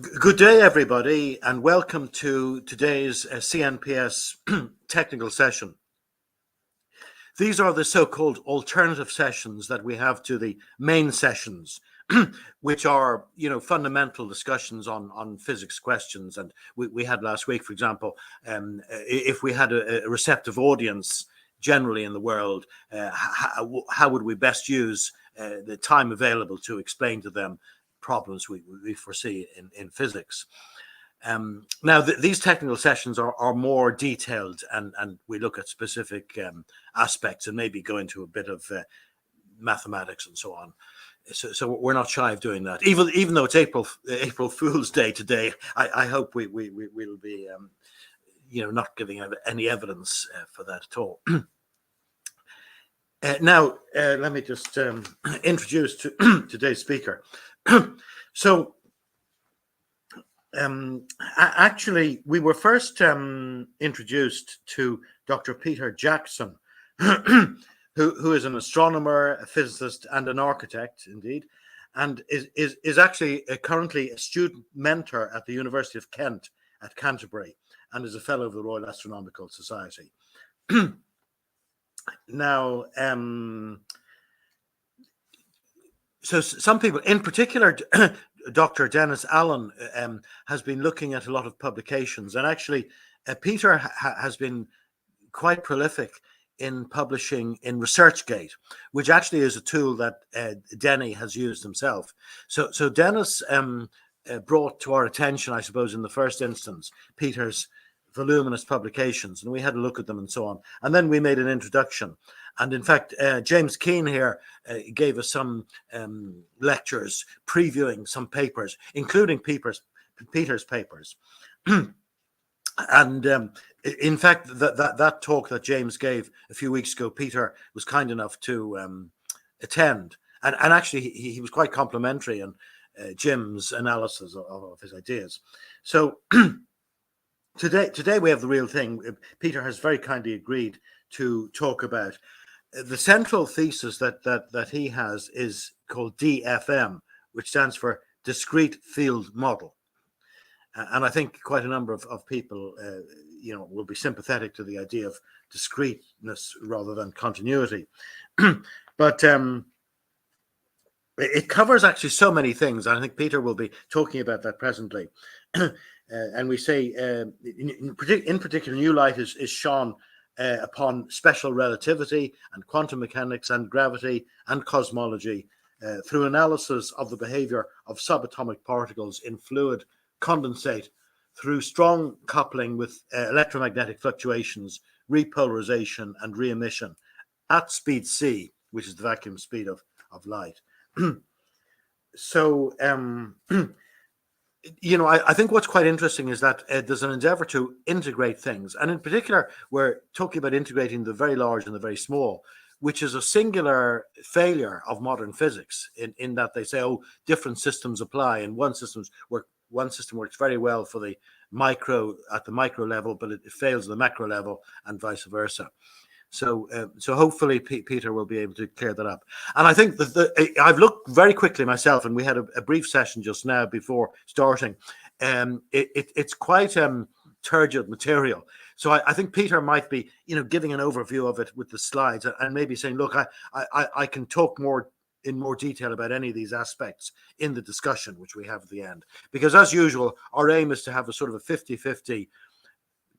Good day, everybody, and welcome to today's CNPS technical session. These are the so-called alternative sessions that we have to the main sessions, which are, fundamental discussions on physics questions. And we had last week, for example, if we had a receptive audience generally in the world, how would we best use the time available to explain to them problems we foresee in physics. Now, these technical sessions are more detailed, and we look at specific aspects and maybe go into a bit of mathematics and so on. So we're not shy of doing that. Even though it's April Fool's Day today, I hope we will be, not giving any evidence for that at all. Now, let me just introduce today's speaker. So, actually, we were first introduced to Dr. Peter Jackson, who is an astronomer, a physicist, and an architect, indeed, and is actually currently a student mentor at the University of Kent at Canterbury, and is a fellow of the Royal Astronomical Society. Now, so some people, in particular, Dr. Dennis Allen has been looking at a lot of publications, and actually Peter has been quite prolific in publishing in ResearchGate, which actually is a tool that Denny has used himself. So Dennis brought to our attention, I suppose, in the first instance, Peter's voluminous publications, and we had a look at them and so on. And then we made an introduction. And in fact, James Keane here gave us some lectures previewing some papers, including Peter's papers. And in fact, that talk that James gave a few weeks ago, Peter was kind enough to attend. And actually, he was quite complimentary on Jim's analysis of his ideas. So today we have the real thing. Peter has very kindly agreed to talk about the central thesis that he has is called DFM, which stands for Discrete Field Model. And I think quite a number of people, will be sympathetic to the idea of discreteness rather than continuity. But it covers actually so many things. I think Peter will be talking about that presently. And we say, in particular, new light is shone upon special relativity and quantum mechanics and gravity and cosmology through analysis of the behavior of subatomic particles in fluid condensate through strong coupling with electromagnetic fluctuations, repolarization and re-emission at speed c, which is the vacuum speed of light. So, I think what's quite interesting is that there's an endeavor to integrate things. And in particular, we're talking about integrating the very large and the very small, which is a singular failure of modern physics in that they say, different systems apply, and one system works very well for the micro at the micro level, but it fails at the macro level, and vice versa. So hopefully Peter will be able to clear that up. And I think that I've looked very quickly myself, and we had a brief session just now before starting. It's quite turgid material. So I think Peter might be, giving an overview of it with the slides and maybe saying, look, I can talk in more detail about any of these aspects in the discussion, which we have at the end. Because as usual, our aim is to have a sort of a 50-50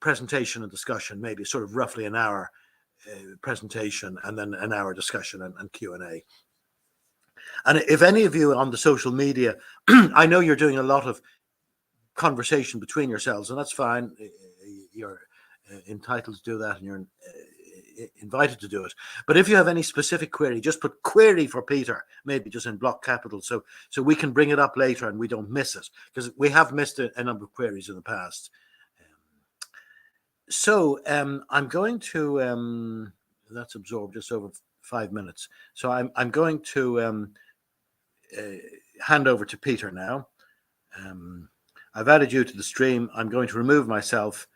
presentation and discussion, maybe sort of roughly an hour presentation and then an hour discussion and Q&A. And if any of you on the social media, I know you're doing a lot of conversation between yourselves, and that's fine. You're entitled to do that, and you're invited to do it. But if you have any specific query, just put query for Peter, maybe just in block capital, so we can bring it up later and we don't miss it, because we have missed a number of queries in the past. So I'm going to that's absorbed just over 5 minutes. So I'm going to hand over to Peter now. I've added you to the stream. I'm going to remove myself,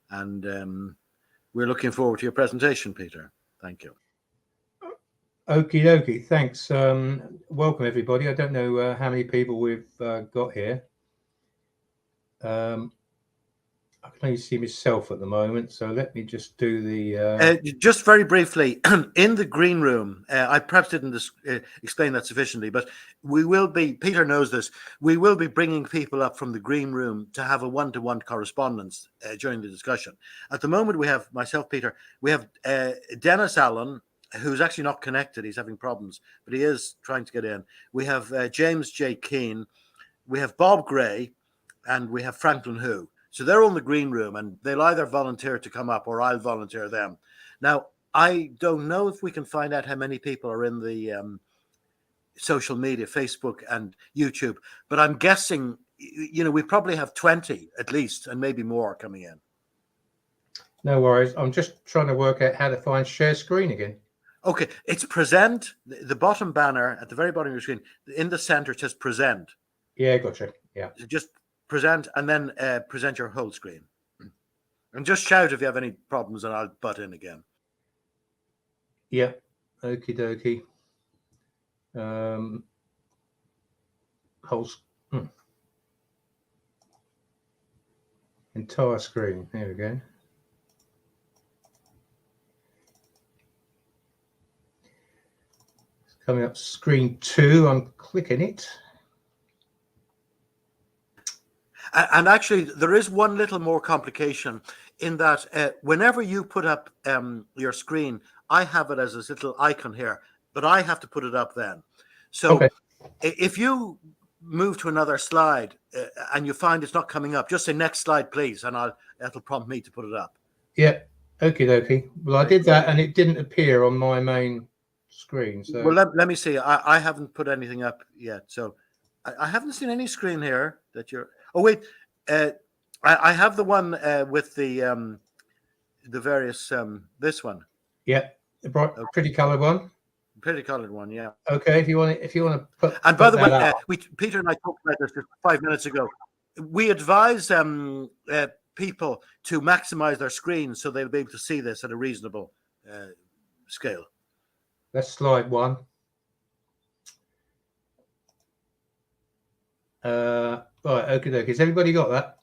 and we're looking forward to your presentation, Peter. Thank you. Okie dokie, thanks. Welcome everybody. I don't know how many people we've got here. I can only see myself at the moment, so let me just do the. Just very briefly, in the green room, I perhaps didn't explain that sufficiently, but we will be, Peter knows this, we will be bringing people up from the green room to have a one-to-one correspondence during the discussion. At the moment, we have myself, Peter, we have Dennis Allen, who's actually not connected, he's having problems, but he is trying to get in. We have James J. Keane, we have Bob Gray, and we have Franklin Hu. So they're on the green room, and they'll either volunteer to come up or I'll volunteer them. Now, I don't know if we can find out how many people are in the social media, Facebook and YouTube, but I'm guessing, we probably have 20 at least, and maybe more coming in. No worries. I'm just trying to work out how to find share screen again. Okay, it's present. The bottom banner at the very bottom of your screen, in the center, it says present. Yeah, gotcha. Yeah. So just present and then present your whole screen. And just shout if you have any problems and I'll butt in again. Yeah. Okie dokie. Entire screen. There we go. It's coming up screen 2. I'm clicking it. And actually, there is one little more complication in that whenever you put up your screen, I have it as this little icon here, but I have to put it up then. So okay. If you move to another slide and you find it's not coming up, just say next slide, please, and that'll prompt me to put it up. Yeah. Okie dokie. Well, I did that and it didn't appear on my main screen. So well, let me see. I haven't put anything up yet, so I haven't seen any screen here that you're. Oh wait, I have the one with the various this one. Yeah, the bright, pretty coloured one. Pretty coloured one, yeah. Okay, if you want to put. And by the way, Peter and I talked about this just 5 minutes ago. We advise people to maximize their screens so they'll be able to see this at a reasonable scale. That's slide 1. Right, okay, dokie. Has everybody got that?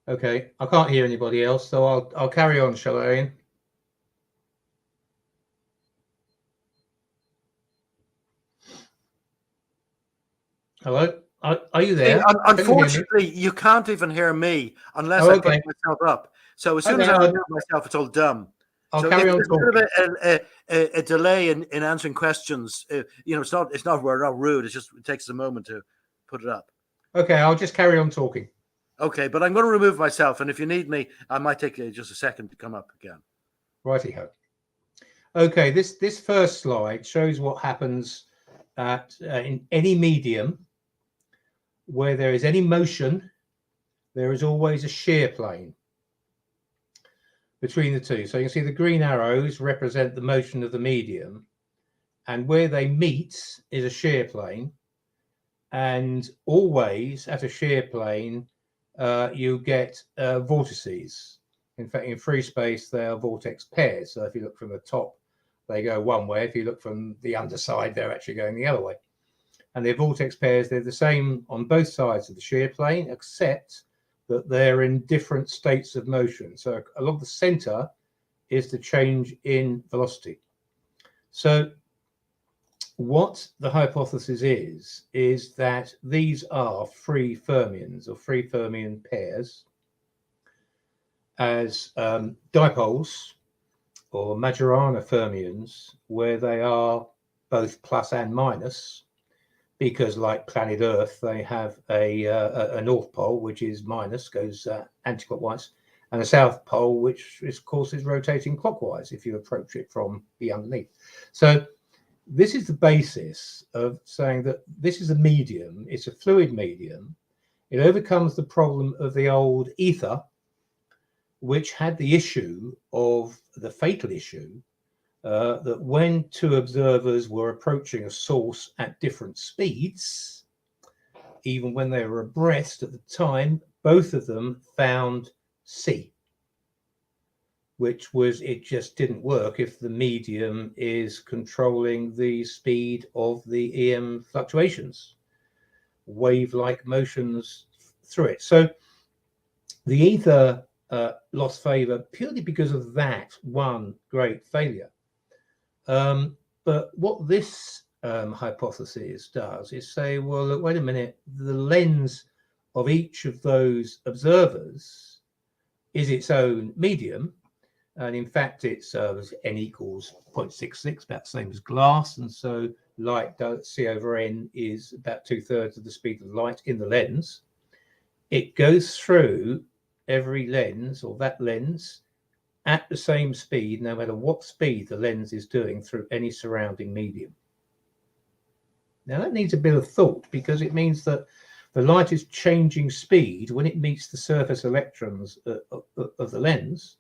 Okay, I can't hear anybody else, so I'll carry on, shall I, Ian? Hello, are you there? Unfortunately, you can't even hear me unless I put myself up. So as soon as I remove myself, it's all dumb. I'll carry on talking. There's a bit of a delay in answering questions. It's not we're not rude. It's just it takes a moment to put it up. Okay, I'll just carry on talking. Okay, but I'm going to remove myself, and if you need me, I might take just a second to come up again. Righty-ho. Okay, this first slide shows what happens in any medium where there is any motion. There is always a shear plane between the two. So you can see the green arrows represent the motion of the medium, and where they meet is a shear plane. And always at a shear plane, you get vortices. In fact, in free space, they are vortex pairs. So if you look from the top, they go one way. If you look from the underside, they're actually going the other way. And they're vortex pairs. They're the same on both sides of the shear plane, except that they're in different states of motion. So along the center is the change in velocity. So what the hypothesis is that these are free fermions or free fermion pairs as dipoles or Majorana fermions, where they are both plus and minus, because like planet Earth, they have a north pole, which is minus, goes anti-clockwise, and a south pole, which of course is rotating clockwise if you approach it from the underneath. So this is the basis of saying that this is a medium, it's a fluid medium. It overcomes the problem of the old ether, which had the issue of the fatal issue that when two observers were approaching a source at different speeds, even when they were abreast at the time, both of them found C, which was, it just didn't work if the medium is controlling the speed of the EM fluctuations. wave-like motions through it. So the ether lost favor purely because of that one great failure. But what this hypothesis does is say, well, look, wait a minute, the lens of each of those observers is its own medium. And in fact, it's n equals 0.66, about the same as glass. And so light, C over n, is about 2/3 of the speed of light in the lens. It goes through every lens, or that lens, at the same speed, no matter what speed the lens is doing through any surrounding medium. Now that needs a bit of thought, because it means that the light is changing speed when it meets the surface electrons of the lens.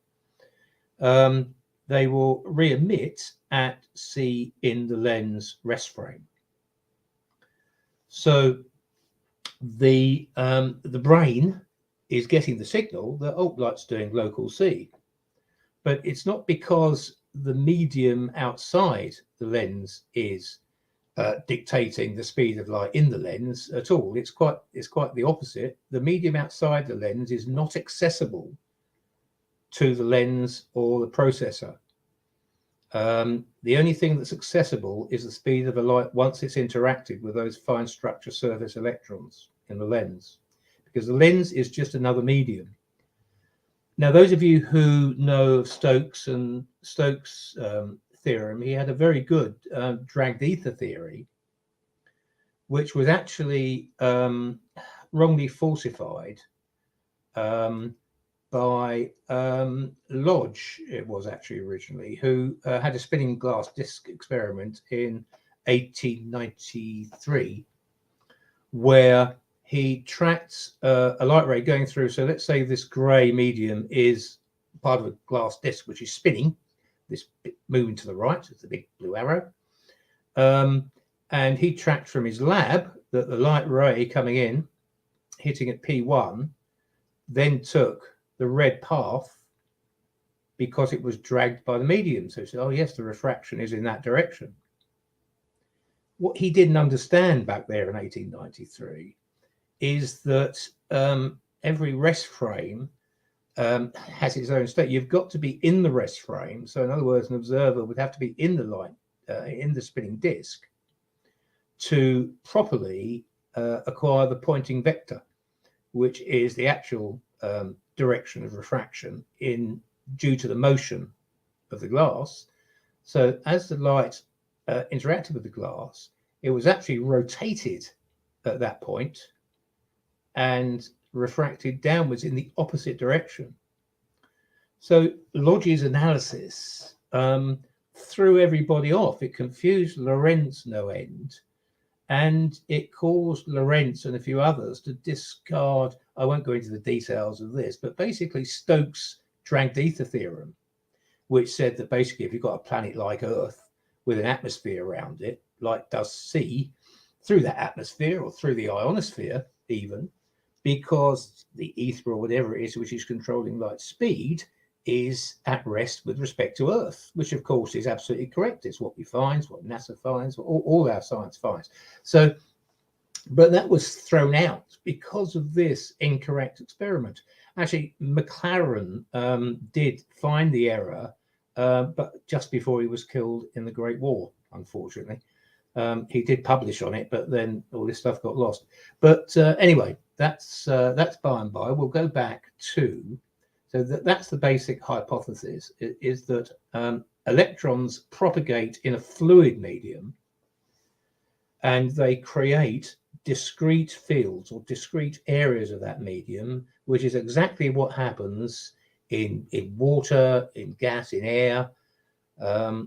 They will re-emit at C in the lens rest frame. So the brain is getting the signal that, oh, light's doing local C. But it's not because the medium outside the lens is dictating the speed of light in the lens at all. It's quite the opposite. The medium outside the lens is not accessible to the lens or the processor. The only thing that's accessible is the speed of the light once it's interacted with those fine structure surface electrons in the lens, because the lens is just another medium. Now, those of you who know of Stokes and Stokes' theorem, he had a very good dragged ether theory, which was actually wrongly falsified by Lodge, it was actually originally, who had a spinning glass disc experiment in 1893, where he tracked a light ray going through. So let's say this grey medium is part of a glass disc which is spinning, this bit moving to the right, it's the big blue arrow. And he tracked from his lab that the light ray coming in, hitting at P1, then took the red path because it was dragged by the medium. So he said, oh yes, the refraction is in that direction. What he didn't understand back there in 1893 is that every rest frame has its own state. You've got to be in the rest frame. So in other words, an observer would have to be in the light, in the spinning disk, to properly acquire the pointing vector, which is the actual direction of refraction due to the motion of the glass. So as the light interacted with the glass, it was actually rotated at that point and refracted downwards in the opposite direction. So Lodge's analysis threw everybody off. It confused Lorentz no end, and it caused Lorentz and a few others to discard, I won't go into the details of this, but basically Stokes' dragged ether theorem, which said that basically if you've got a planet like Earth with an atmosphere around it, light does see through that atmosphere or through the ionosphere even, because the ether or whatever it is which is controlling light speed is at rest with respect to Earth, which of course is absolutely correct. It's what we find, what NASA finds, what all our science finds. So, but that was thrown out because of this incorrect experiment. Actually, McLaren did find the error, but just before he was killed in the Great War, unfortunately. He did publish on it, but then all this stuff got lost. But anyway, that's by and by. We'll go back to, so that's the basic hypothesis, is that electrons propagate in a fluid medium and they create discrete fields or discrete areas of that medium, which is exactly what happens in water, in gas, in air.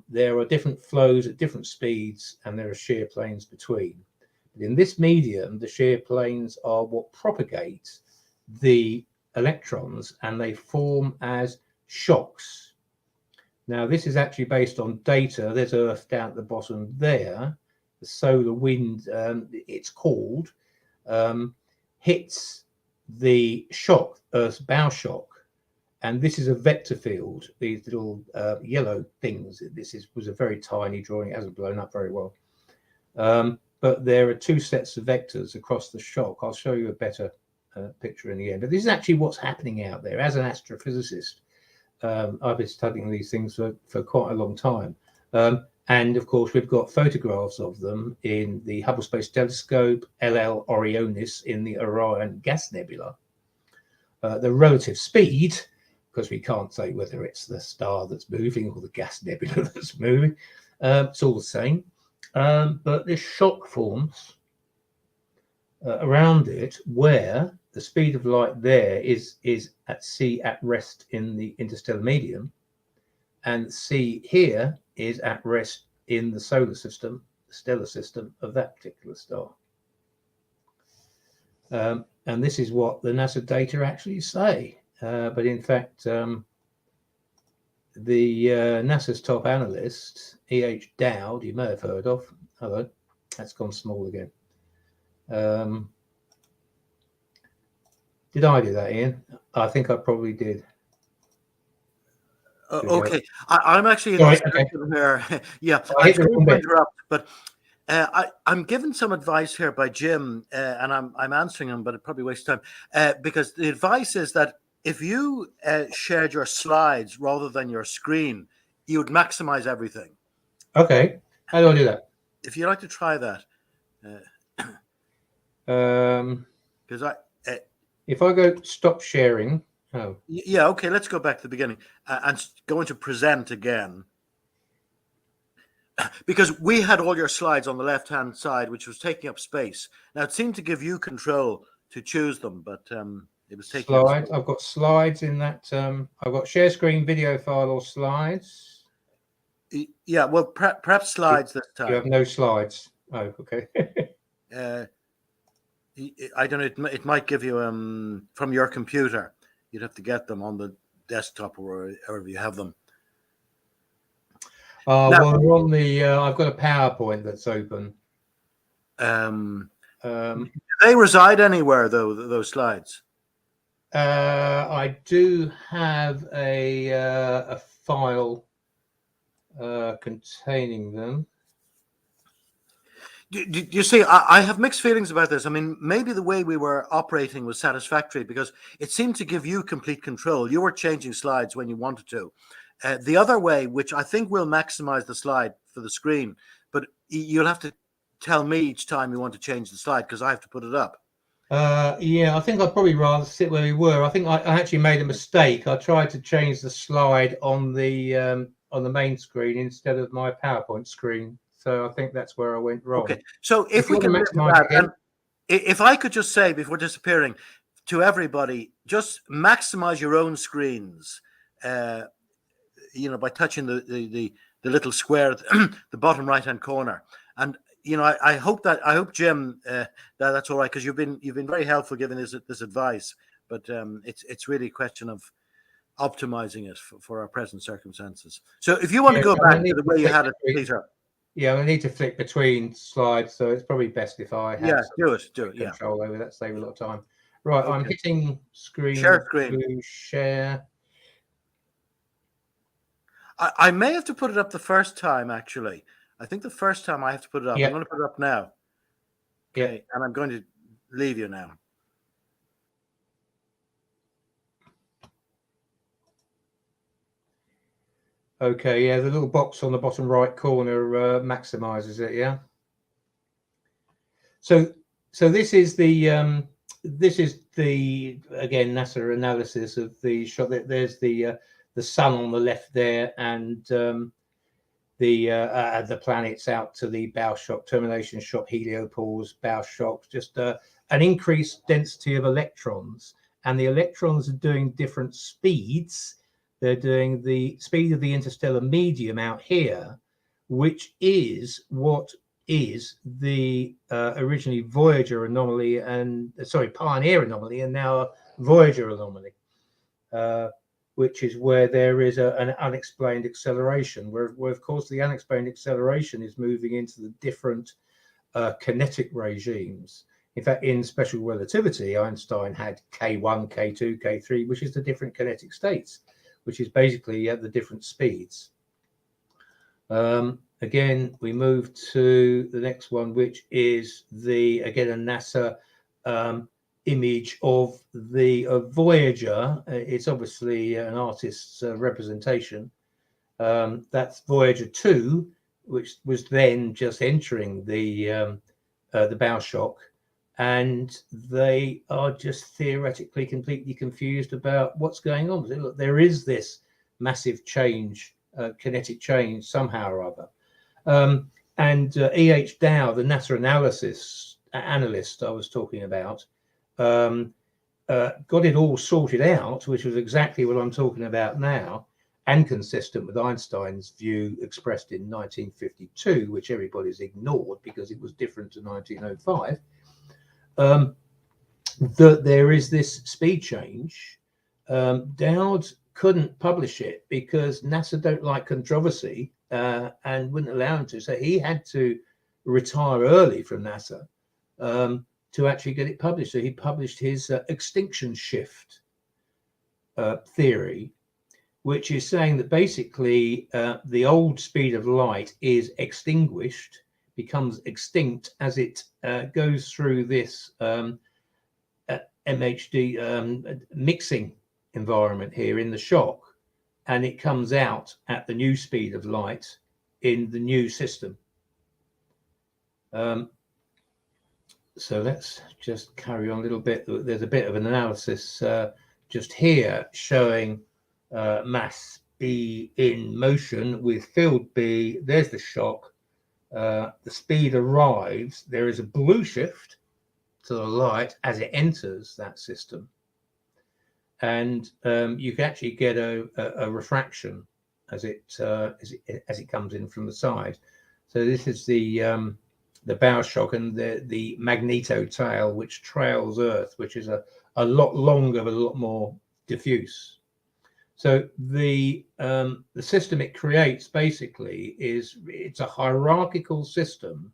There are different flows at different speeds and there are shear planes between. But in this medium, the shear planes are what propagate the electrons and they form as shocks. Now, this is actually based on data. There's Earth down at the bottom there. The solar wind, it's called, hits the shock, Earth's bow shock. And this is a vector field, these little yellow things. This was a very tiny drawing. It hasn't blown up very well. but there are two sets of vectors across the shock. I'll show you a better picture in the end. But this is actually what's happening out there. As an astrophysicist, I've been studying these things for quite a long time. And of course, we've got photographs of them in the Hubble Space Telescope, LL Orionis in the Orion Gas Nebula. The relative speed, because we can't say whether it's the star that's moving or the gas nebula that's moving, it's all the same. But this shock forms around it where the speed of light there is at C at rest in the interstellar medium, and C here is at rest in the solar system, the stellar system of that particular star. And this is what the NASA data actually say. But in fact, the NASA's top analyst, E.H. Dowd, you may have heard of. Hello, that's gone small again. Did I do that, Ian? I think I probably did. Okay, I'm actually in Sorry, this here. Yeah, I I'm going to interrupt, but I'm given some advice here by Jim, and I'm answering him, but it probably wastes time because the advice is that if you shared your slides rather than your screen, you would maximize everything. Okay, how do I do that? If you'd like to try that, because if I go stop sharing. Oh. Yeah, okay, let's go back to the beginning and go into present again. Because we had all your slides on the left-hand side, which was taking up space. Now, it seemed to give you control to choose them, but it was taking slides. I've got slides in that. I've got share screen, video file, or slides. Yeah, well, perhaps slides this time. You have no slides. Oh, okay. I don't know. It might give you from your computer. You'd have to get them on the desktop or wherever you have them. Well, we're on the. I've got a PowerPoint that's open. Do they reside anywhere, though? Those slides. I do have a file containing them. You see, I have mixed feelings about this. I mean, maybe the way we were operating was satisfactory because it seemed to give you complete control. You were changing slides when you wanted to. The other way, which I think will maximize the slide for the screen, but you'll have to tell me each time you want to change the slide because I have to put it up. Yeah, I think I'd probably rather sit where we were. I think I actually made a mistake. I tried to change the slide on the main screen instead of my PowerPoint screen. So I think that's where I went wrong. Okay, so if we can maximize that, and if I could just say before disappearing to everybody, just maximize your own screens. By touching the little square at the bottom right hand corner, and I hope Jim that's all right because you've been very helpful giving this advice, but it's really a question of optimizing it for our present circumstances. So if you want to go back to the way you had it, Peter. Yeah, I need to flick between slides, so it's probably best if I have do it. Control over that, save a lot of time. Right, okay. I'm hitting screen. Share screen. Share. I may have to put it up the first time, actually. I think the first time I have to put it up. Yep. I'm going to put it up now. Okay, yep. And I'm going to leave you now. Okay, yeah, the little box on the bottom right corner maximizes it, yeah. So this is the again NASA analysis of the shot. There's the sun on the left there, and the planets out to the bow shock, termination shock, heliopause, bow shock, just an increased density of electrons, and the electrons are doing different speeds. They're doing the speed of the interstellar medium out here, which is what is the originally Voyager anomaly and Pioneer anomaly, and now Voyager anomaly, which is where there is an unexplained acceleration, where of course the unexplained acceleration is moving into the different kinetic regimes. In fact, in special relativity, Einstein had K1, K2, K3, which is the different kinetic states, which is basically at the different speeds. again, we move to the next one, which is again a NASA image of the Voyager. It's obviously an artist's representation. That's Voyager 2, which was then just entering the bow shock, and they are just theoretically completely confused about what's going on. Look, there is this massive change, kinetic change somehow or other. And E.H. Dow, the NASA analyst I was talking about, got it all sorted out, which was exactly what I'm talking about now, and consistent with Einstein's view expressed in 1952, which everybody's ignored because it was different to 1905, that there is this speed change. Dowd couldn't publish it because NASA don't like controversy and wouldn't allow him to. So he had to retire early from NASA to actually get it published. So he published his extinction shift theory, which is saying that basically the old speed of light is extinguished, becomes extinct as it goes through this MHD mixing environment here in the shock, and it comes out at the new speed of light in the new system. So let's just carry on a little bit. There's a bit of an analysis just here showing mass B in motion with field B. There's the shock. The speed arrives. There is a blue shift to the light as it enters that system, and you can actually get a refraction as it comes in from the side. So this is the bow shock and the magneto tail, which trails Earth, which is a lot longer but a lot more diffuse. So the system it creates basically it's a hierarchical system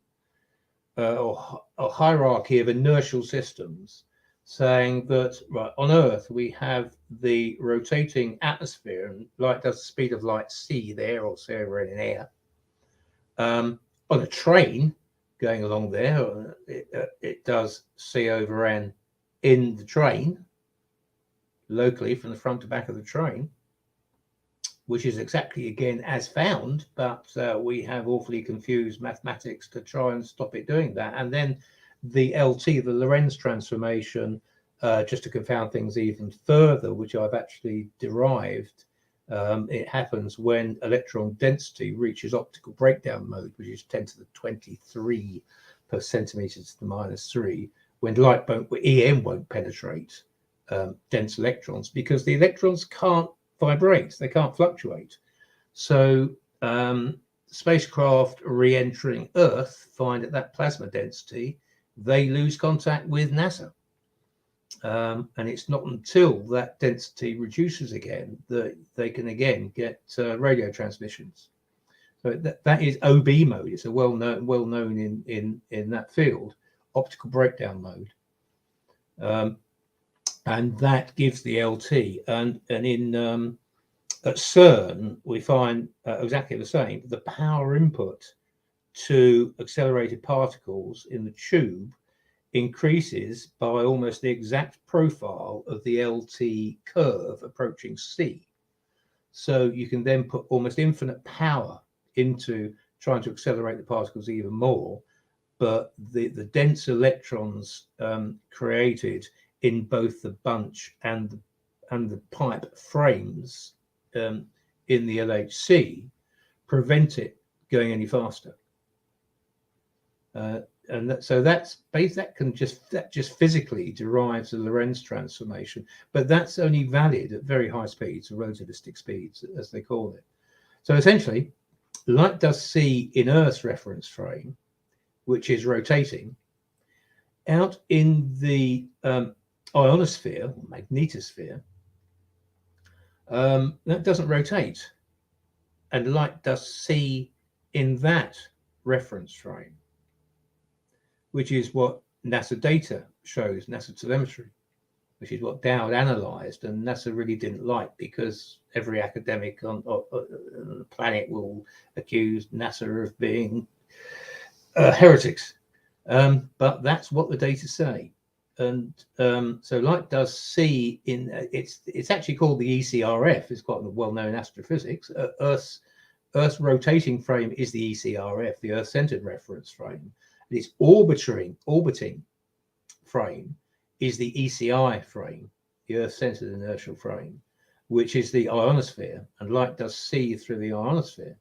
or a hierarchy of inertial systems, saying that right on Earth we have the rotating atmosphere, and light does the speed of light c there, or c over n in air. On a train going along there, it does c over n in the train locally from the front to back of the train, which is exactly again as found, but we have awfully confused mathematics to try and stop it doing that. And then the LT, the Lorentz transformation, just to confound things even further, which I've actually derived, it happens when electron density reaches optical breakdown mode, which is 10 to the 23 per centimeter to the -3, when light EM won't penetrate dense electrons because the electrons can't vibrate, they can't fluctuate. So spacecraft re-entering Earth find at that plasma density they lose contact with NASA, and it's not until that density reduces again that they can again get radio transmissions. So that is OB mode. It's a well known in that field, optical breakdown mode. And that gives the LT, and in at CERN we find exactly the same. The power input to accelerated particles in the tube increases by almost the exact profile of the LT curve approaching C. So you can then put almost infinite power into trying to accelerate the particles even more, but the dense electrons created in both the bunch and the pipe frames in the LHC prevent it going any faster. And that just physically derives the Lorentz transformation, but that's only valid at very high speeds, relativistic speeds, as they call it. So essentially, light does see in Earth's reference frame, which is rotating, out in the ionosphere, or magnetosphere, that doesn't rotate, and light does see in that reference frame, which is what NASA data shows, NASA telemetry. which is what Dowd analysed, and NASA really didn't like, because every academic on the planet will accuse NASA of being heretics. But that's what the data say. And so light does see in it's actually called the ECRF. It's quite well known in astrophysics. Earth's rotating frame is the ECRF, the Earth-centered reference frame. And its orbiting frame is the ECI frame, the Earth-centered inertial frame, which is the ionosphere. And light does see through the ionosphere.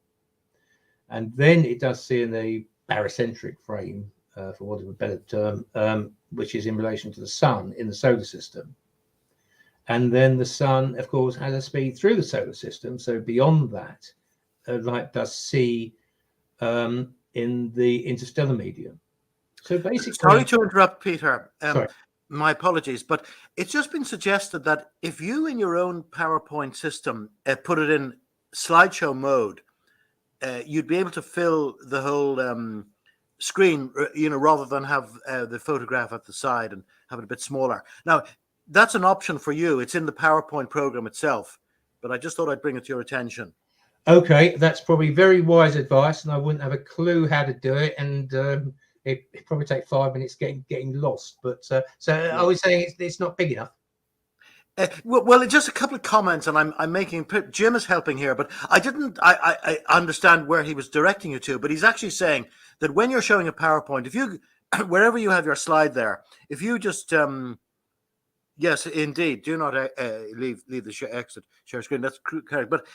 And then it does see in the barycentric frame, for want of a better term, which is in relation to the sun in the solar system. And then the sun, of course, has a speed through the solar system. So beyond that, light does see in the interstellar medium. So basically, sorry to interrupt, Peter. Sorry. My apologies, but it's just been suggested that if you in your own PowerPoint system put it in slideshow mode, you'd be able to fill the whole screen, rather than have the photograph at the side and have it a bit smaller. Now, that's an option for you. It's in the PowerPoint program itself, but I just thought I'd bring it to your attention. Okay, that's probably very wise advice, and I wouldn't have a clue how to do it, and it'd probably take 5 minutes getting lost. But so I was saying it's not big enough. Well, just a couple of comments, and I'm making. Jim is helping here, but I understand where he was directing you to. But he's actually saying that when you're showing a PowerPoint, if you wherever you have your slide there, if you just yes, indeed, do not leave the exit share screen. That's correct. But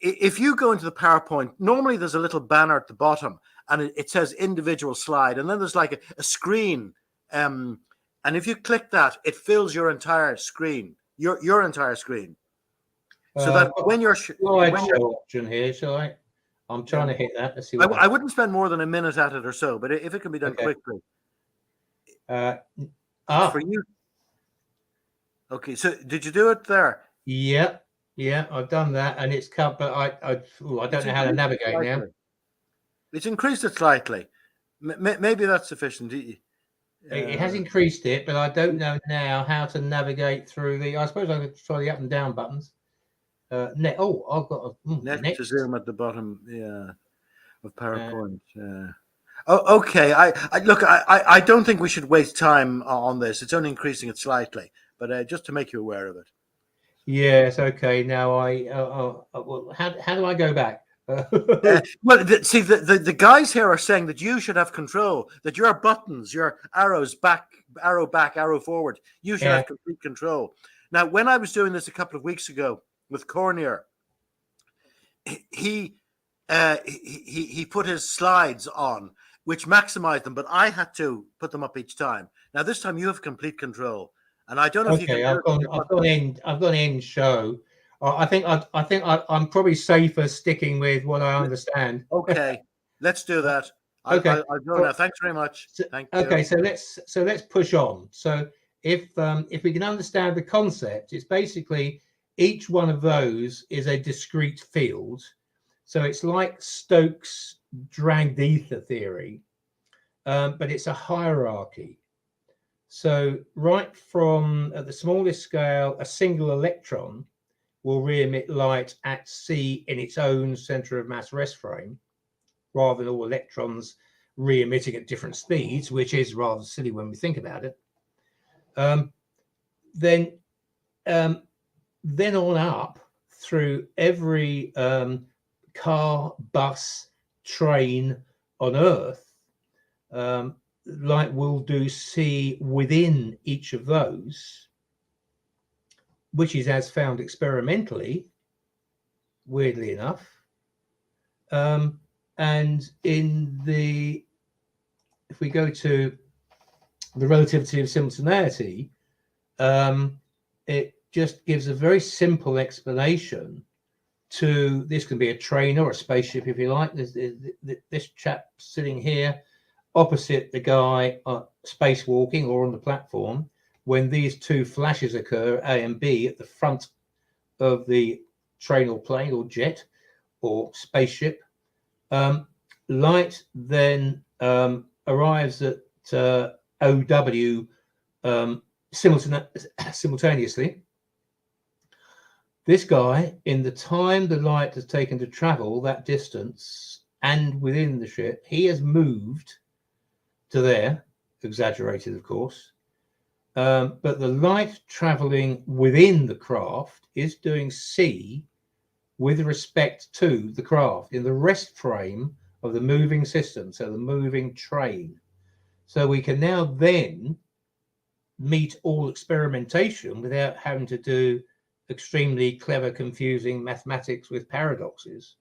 if you go into the PowerPoint, normally there's a little banner at the bottom, and it says individual slide, and then there's like a screen. And if you click that, it fills your entire screen, your entire screen. So that when you're option here, shall I? I'm trying to hit that. Let's see. I wouldn't spend more than a minute at it or so, but if it can be done quickly. For you. Okay, so did you do it there? Yeah, I've done that, and it's cut, but I don't know how to navigate slightly. Now. It's increased it slightly. Maybe that's sufficient. It has increased it, but I don't know now how to navigate through the. I suppose I could try the up and down buttons. I've got next to zoom at the bottom, of PowerPoint. Oh, okay. I look. I don't think we should waste time on this. It's only increasing it slightly, but just to make you aware of it. Yes. Okay. Now well, how do I go back? Well, see, the guys here are saying that you should have control, that your buttons, your arrows back, arrow forward, you should have complete control. Now, when I was doing this a couple of weeks ago with Cornier, he put his slides on, which maximized them, but I had to put them up each time. Now, this time you have complete control, and I don't know if you can. I've gone in show. I think I'm probably safer sticking with what I understand. Okay, let's do that. Okay, I'll go now. Thanks very much. Thank you. Okay, so let's push on. So if we can understand the concept, it's basically each one of those is a discrete field. So it's like Stokes' dragged ether theory, but it's a hierarchy. So right from at the smallest scale, a single electron will re-emit light at C in its own center of mass rest frame, rather than all electrons re-emitting at different speeds, which is rather silly when we think about it. Then on up through every car, bus, train on Earth, light will do C within each of those, which is as found experimentally, weirdly enough. And if we go to the relativity of simultaneity, it just gives a very simple explanation to, this can be a train or a spaceship if you like. This chap sitting here opposite the guy spacewalking or on the platform. When these two flashes occur, A and B, at the front of the train or plane or jet or spaceship, light then arrives at OW simultaneously. This guy, in the time the light has taken to travel that distance and within the ship, he has moved to there, exaggerated of course, but the light traveling within the craft is doing c with respect to the craft in the rest frame of the moving system, so the moving train. So we can now then meet all experimentation without having to do extremely clever, confusing mathematics with paradoxes.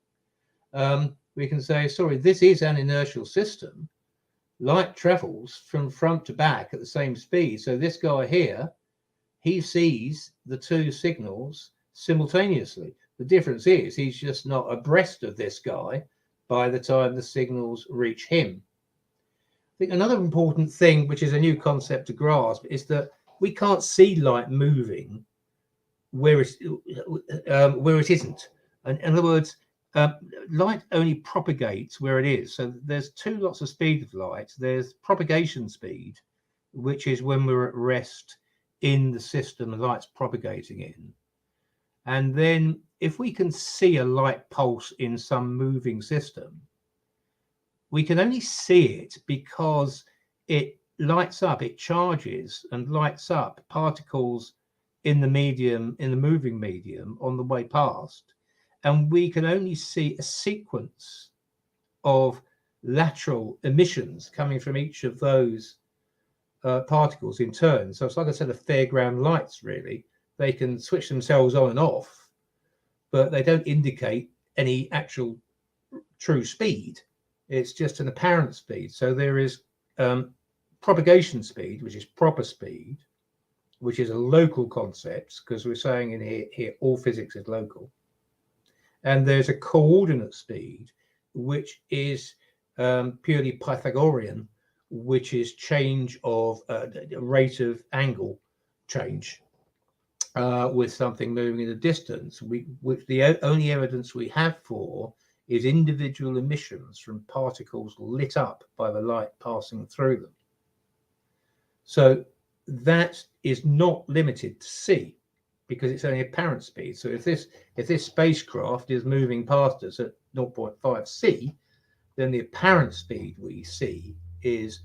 We can say, sorry, this is an inertial system. Light travels from front to back at the same speed. So this guy here, he sees the two signals simultaneously. The difference is he's just not abreast of this guy by the time the signals reach him. I think another important thing, which is a new concept to grasp, is that we can't see light moving where it isn't. And in other words, light only propagates where it is. So there's two lots of speed of light. There's propagation speed, which is when we're at rest in the system the light's propagating in. And then if we can see a light pulse in some moving system, we can only see it because it lights up, it charges and lights up particles in the medium, in the moving medium on the way past. And we can only see a sequence of lateral emissions coming from each of those particles in turn. So it's like I said, of fairground lights, really. They can switch themselves on and off, but they don't indicate any actual true speed. It's just an apparent speed. So there is propagation speed, which is proper speed, which is a local concept, because we're saying in here all physics is local. And there's a coordinate speed, which is purely Pythagorean, which is change of rate of angle change with something moving in the distance, which the only evidence we have for is individual emissions from particles lit up by the light passing through them. So that is not limited to c, because it's only apparent speed. So if this spacecraft is moving past us at 0.5 c, then the apparent speed we see is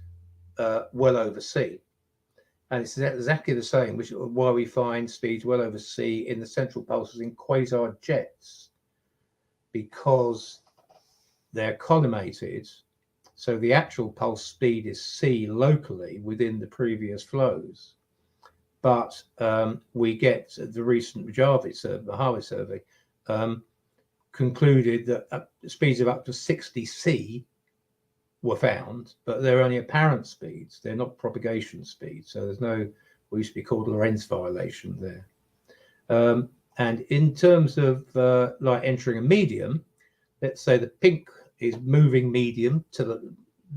well over c. And it's exactly the same, which is why we find speeds well over c in the central pulsars in quasar jets, because they're collimated. So the actual pulse speed is c locally within the previous flows. But we get the recent Harvard survey concluded that speeds of up to 60 c were found, but they're only apparent speeds. They're not propagation speeds. So there's no, what used to be called Lorentz violation there. And in terms of light entering a medium, let's say the pink is moving medium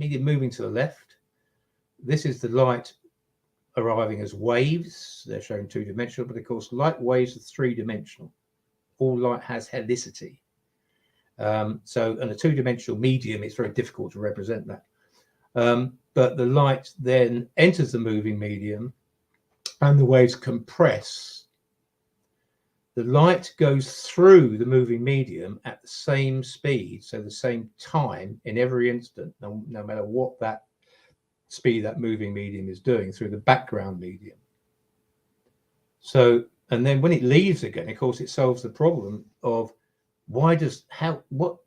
moving to the left. This is the light arriving as waves. They're shown two-dimensional, but of course light waves are three-dimensional. All light has helicity. So in a two-dimensional medium, it's very difficult to represent that. But the light then enters the moving medium and the waves compress. The light goes through the moving medium at the same speed, so the same time in every instant, no matter what that speed that moving medium is doing, through the background medium. So, and then when it leaves again, of course, it solves the problem of what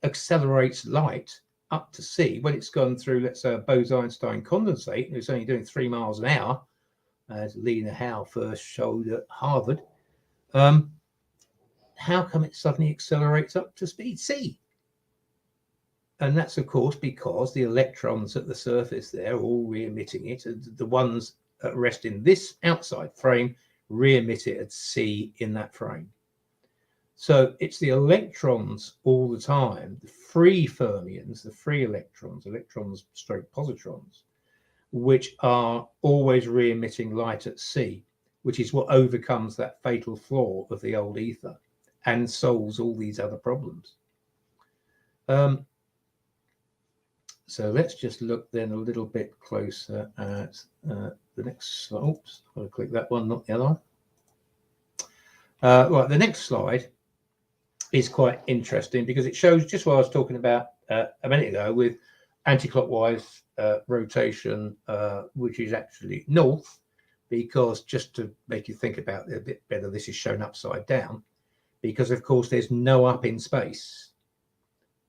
accelerates light up to c when it's gone through, let's say, a Bose-Einstein condensate, and it's only doing 3 miles an hour, as Lena Howe first showed at Harvard. How come it suddenly accelerates up to speed c? And that's, of course, because the electrons at the surface there are all re-emitting it. The ones at rest in this outside frame re-emit it at c in that frame. So it's the electrons all the time, the free fermions, the free electrons stroke positrons, which are always re-emitting light at c, which is what overcomes that fatal flaw of the old ether and solves all these other problems. So let's just look then a little bit closer at the next slide. Oops, I'll click that one, not the other one. Right, the next slide is quite interesting because it shows just what I was talking about a minute ago with anti-clockwise rotation, which is actually north, because just to make you think about it a bit better, this is shown upside down, because of course there's no up in space.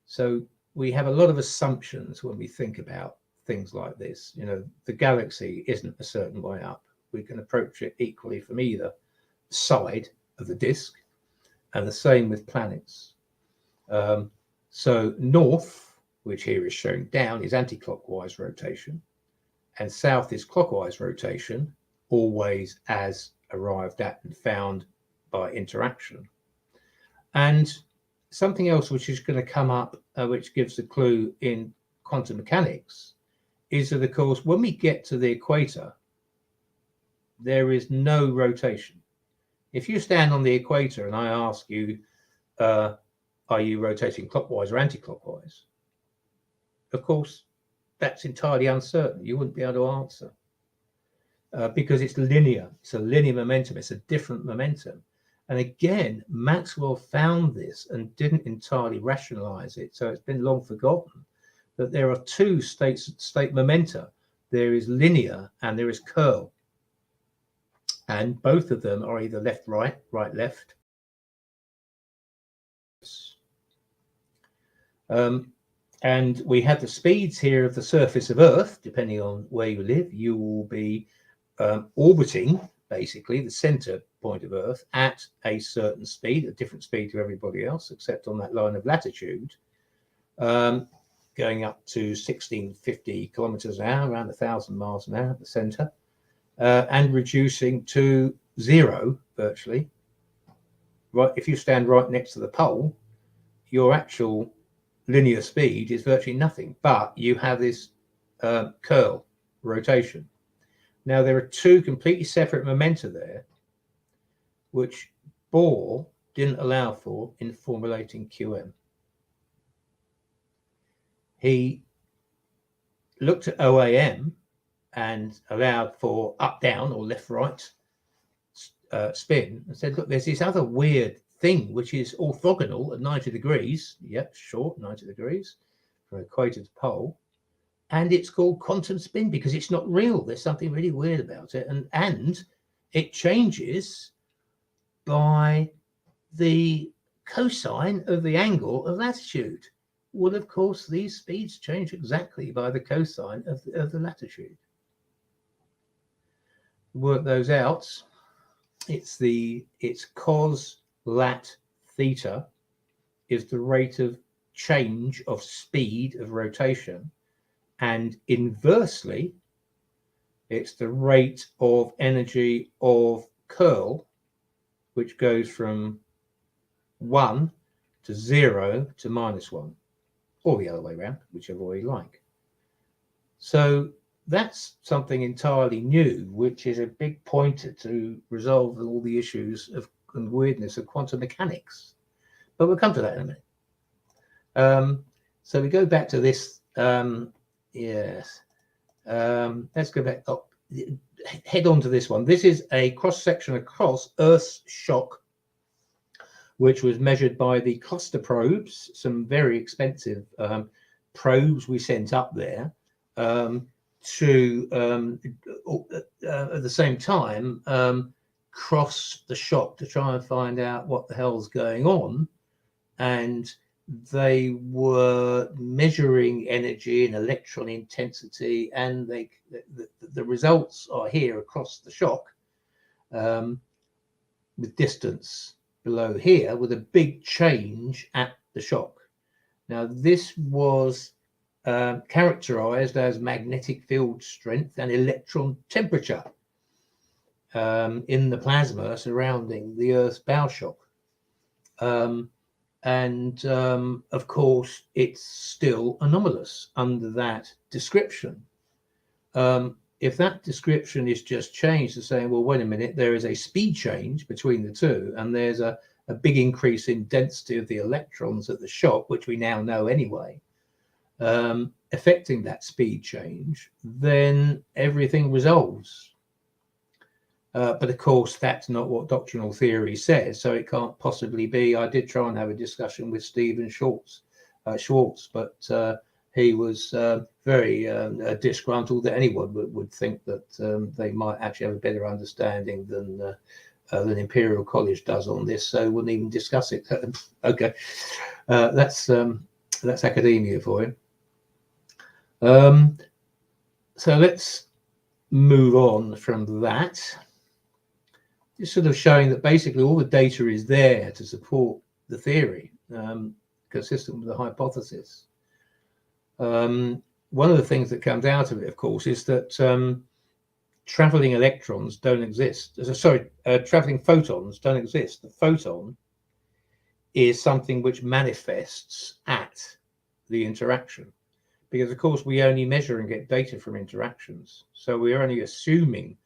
So we have a lot of assumptions when we think about things like this. You know, the galaxy isn't a certain way up. We can approach it equally from either side of the disk, and the same with planets. So north, which here is shown down, is anti-clockwise rotation, and south is clockwise rotation, always as arrived at and found by interaction. And something else which is going to come up, which gives a clue in quantum mechanics, is that, of course, when we get to the equator, there is no rotation. If you stand on the equator and I ask you, are you rotating clockwise or anti-clockwise? Of course, that's entirely uncertain. You wouldn't be able to answer because it's linear. It's a linear momentum. It's a different momentum. And again, Maxwell found this and didn't entirely rationalize it. So it's been long forgotten that there are two state momenta. There is linear and there is curl. And both of them are either left, right, right, left. And we have the speeds here of the surface of Earth, depending on where you live. You will be orbiting, basically, the center point of Earth at a certain speed, a different speed to everybody else, except on that line of latitude, going up to 1650 kilometers an hour, around 1,000 miles an hour at the center, and reducing to zero, virtually. Right, if you stand right next to the pole, your actual linear speed is virtually nothing, but you have this curl rotation. Now, there are two completely separate momenta there, which Bohr didn't allow for in formulating QM. He looked at OAM and allowed for up-down or left-right spin and said, look, there's this other weird thing which is orthogonal at 90 degrees. Yep, short 90 degrees from equator to pole. And it's called quantum spin because it's not real. There's something really weird about it. And it changes by the cosine of the angle of latitude. Well, of course, these speeds change exactly by the cosine of the latitude. Work those out. It's cos lat theta is the rate of change of speed of rotation, and inversely it's the rate of energy of curl, which goes from 1 to 0 to -1, or the other way around, whichever way you like. So that's something entirely new, which is a big pointer to resolve all the issues of and weirdness of quantum mechanics. But we'll come to that in a minute. So we go back to this. Yes. Let's go back up. Head on to this one. This is a cross-section across Earth's shock, which was measured by the cluster probes, some very expensive probes we sent up there to at the same time cross the shock to try and find out what the hell's going on. And they were measuring energy and electron intensity, and the results are here across the shock, with distance below here, with a big change at the shock. Now, this was characterized as magnetic field strength and electron temperature in the plasma surrounding the Earth's bow shock. And of course, it's still anomalous under that description. If that description is just changed to saying, well, wait a minute, there is a speed change between the two, and there's a big increase in density of the electrons at the shock, which we now know anyway, affecting that speed change, then everything resolves. But of course, that's not what doctrinal theory says, so it can't possibly be. I did try and have a discussion with Stephen Schwartz, but he was very disgruntled that anyone would think that they might actually have a better understanding than Imperial College does on this, so wouldn't even discuss it. Okay, that's academia for you. So let's move on from that. Just sort of showing that basically all the data is there to support the theory, consistent with the hypothesis. One of the things that comes out of it, of course, is that traveling electrons don't exist. Traveling photons don't exist. The photon is something which manifests at the interaction, because of course we only measure and get data from interactions. So we're only assuming,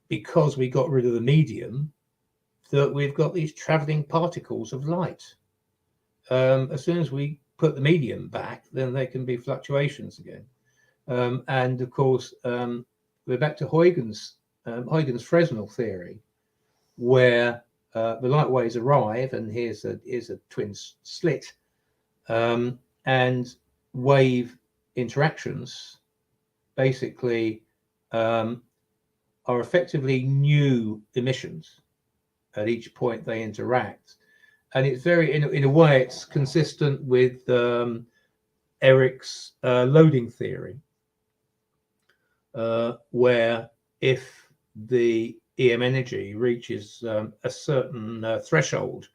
because we got rid of the medium, that we've got these traveling particles of light. As soon as we put the medium back, then they can be fluctuations again. And of course, we're back to Huygens Fresnel theory, where the light waves arrive, and here's a twin slit, and wave interactions basically are effectively new emissions at each point they interact. And it's very, in a way, it's consistent with Eric's loading theory, where if the EM energy reaches a certain threshold,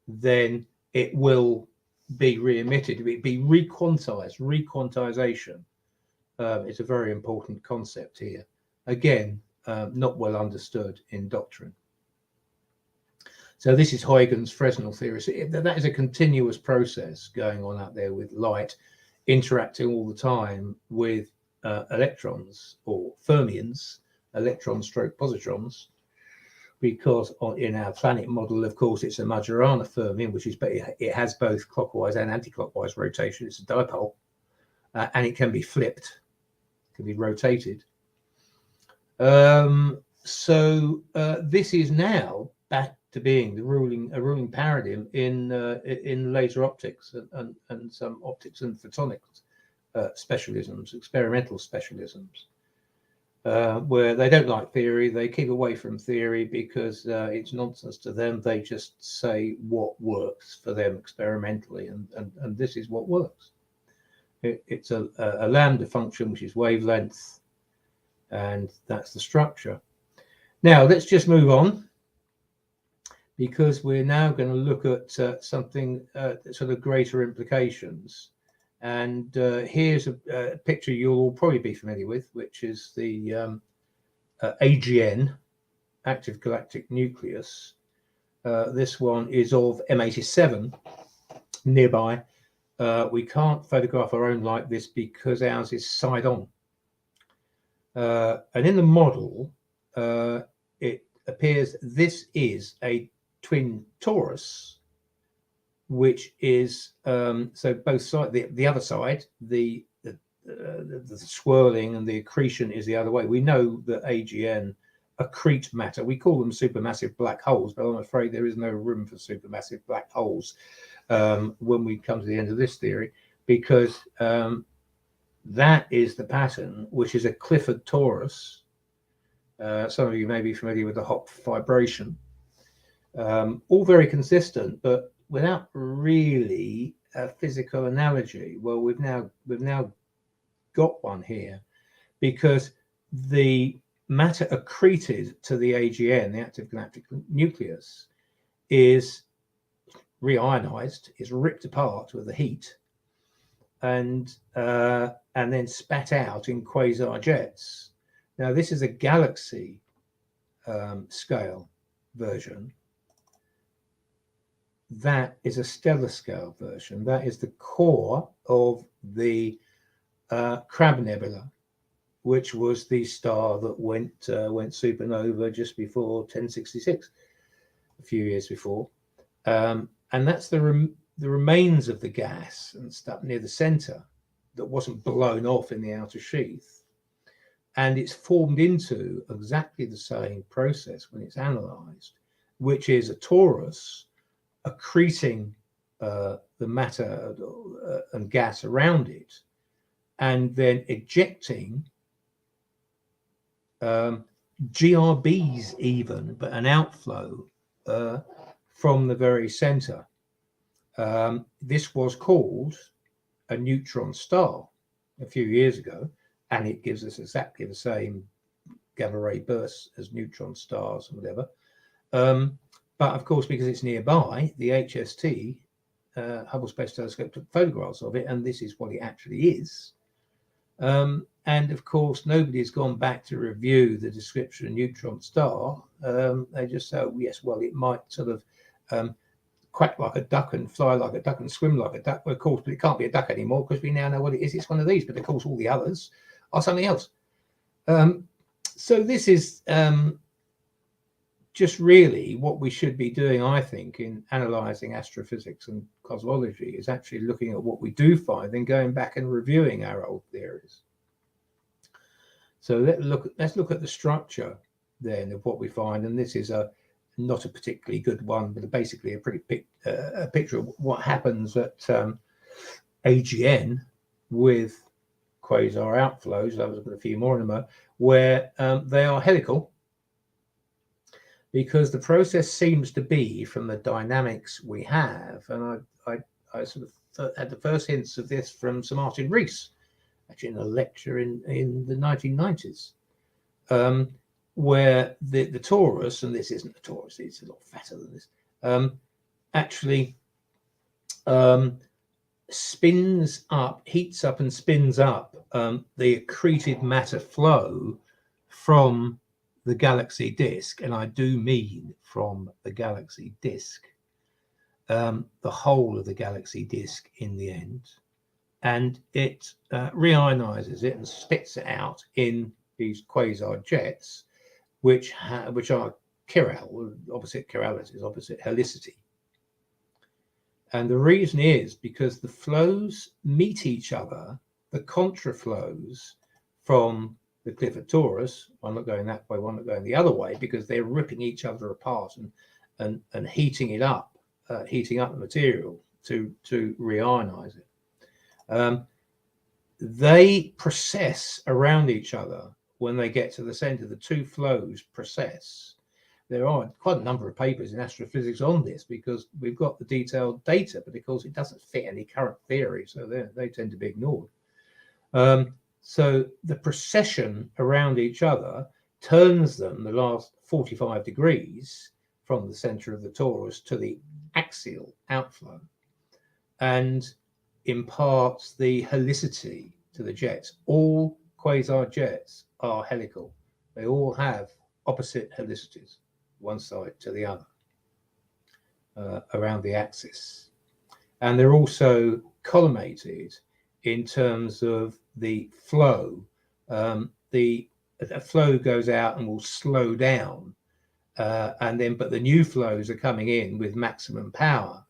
then it will be re-emitted. It will be re-quantized. Re-quantization is a very important concept here. Again, not well understood in doctrine. So this is Huygens Fresnel theory. So that is a continuous process going on out there with light interacting all the time with electrons or fermions, electron/positrons, because in our planet model, of course, it's a Majorana fermion, which is, it has both clockwise and anti-clockwise rotation. It's a dipole, and it can be flipped, can be rotated. So this is now back to being a ruling paradigm in laser optics and some optics and photonics specialisms, experimental specialisms, where they don't like theory. They keep away from theory because it's nonsense to them. They just say what works for them experimentally, and this is what works. It's a lambda function, which is wavelength, and that's the structure. Now let's just move on, because we're now going to look at something sort of greater implications. And here's a picture you'll all probably be familiar with, which is the AGN, active galactic nucleus. This one is of M87 nearby. We can't photograph our own like this because ours is side on. And in the model, it appears this is a twin torus, which is so both sides. The other side, the swirling and the accretion is the other way. We know that AGN accrete matter. We call them supermassive black holes, but I'm afraid there is no room for supermassive black holes when we come to the end of this theory, because that is the pattern, which is a Clifford torus. Some of you may be familiar with the Hopf vibration. All very consistent, but without really a physical analogy. Well, we've now got one here, because the matter accreted to the AGN, the active galactic nucleus, is reionized, is ripped apart with the heat, and then spat out in quasar jets. Now, this is a galaxy scale version. That is a stellar scale version. That is the core of the Crab Nebula, which was the star that went supernova just before 1066, a few years before. And that's the remains of the gas and stuff near the center that wasn't blown off in the outer sheath. And it's formed into exactly the same process when it's analysed, which is a torus accreting the matter and gas around it, and then ejecting GRBs even, but an outflow from the very center. This was called a neutron star a few years ago, and it gives us exactly the same gamma ray bursts as neutron stars and whatever. But of course, because it's nearby, the HST, Hubble Space Telescope, took photographs of it, and this is what it actually is. And of course, nobody's gone back to review the description of neutron star. They just say, oh, yes, well, it might sort of quack like a duck and fly like a duck and swim like a duck. Well, of course, but it can't be a duck anymore because we now know what it is. It's one of these, but of course, all the others are something else. So this is just really what we should be doing, I think, in analysing astrophysics and cosmology, is actually looking at what we do find, then going back and reviewing our old theories. So let's look at the structure then of what we find, and this is not a particularly good one, but basically a pretty picture of what happens at AGN with quasar outflows. I've got a few more in a moment, where they are helical, because the process seems to be, from the dynamics we have, and I sort of had the first hints of this from Sir Martin Rees, actually in a lecture in the 1990s, where the torus, and this isn't a torus, it's a lot fatter than this, actually spins up, heats up and spins up the accreted matter flow from the galaxy disk, and I do mean from the galaxy disk, the whole of the galaxy disk in the end, and it reionizes it and spits it out in these quasar jets, which are chiral, opposite chirality, opposite helicity. And the reason is because the flows meet each other, the contraflows from the Clifford torus, one not going that way, one not going the other way, because they're ripping each other apart and heating it up, heating up the material to reionize it. They process around each other when they get to the center. The two flows process. There are quite a number of papers in astrophysics on this, because we've got the detailed data, but of course it doesn't fit any current theory, so they tend to be ignored. So the precession around each other turns them the last 45 degrees from the center of the torus to the axial outflow, and imparts the helicity to the jets. All quasar jets are helical. They all have opposite helicities, one side to the other, around the axis. And they're also collimated in terms of the flow. The flow goes out and will slow down, but the new flows are coming in with maximum power.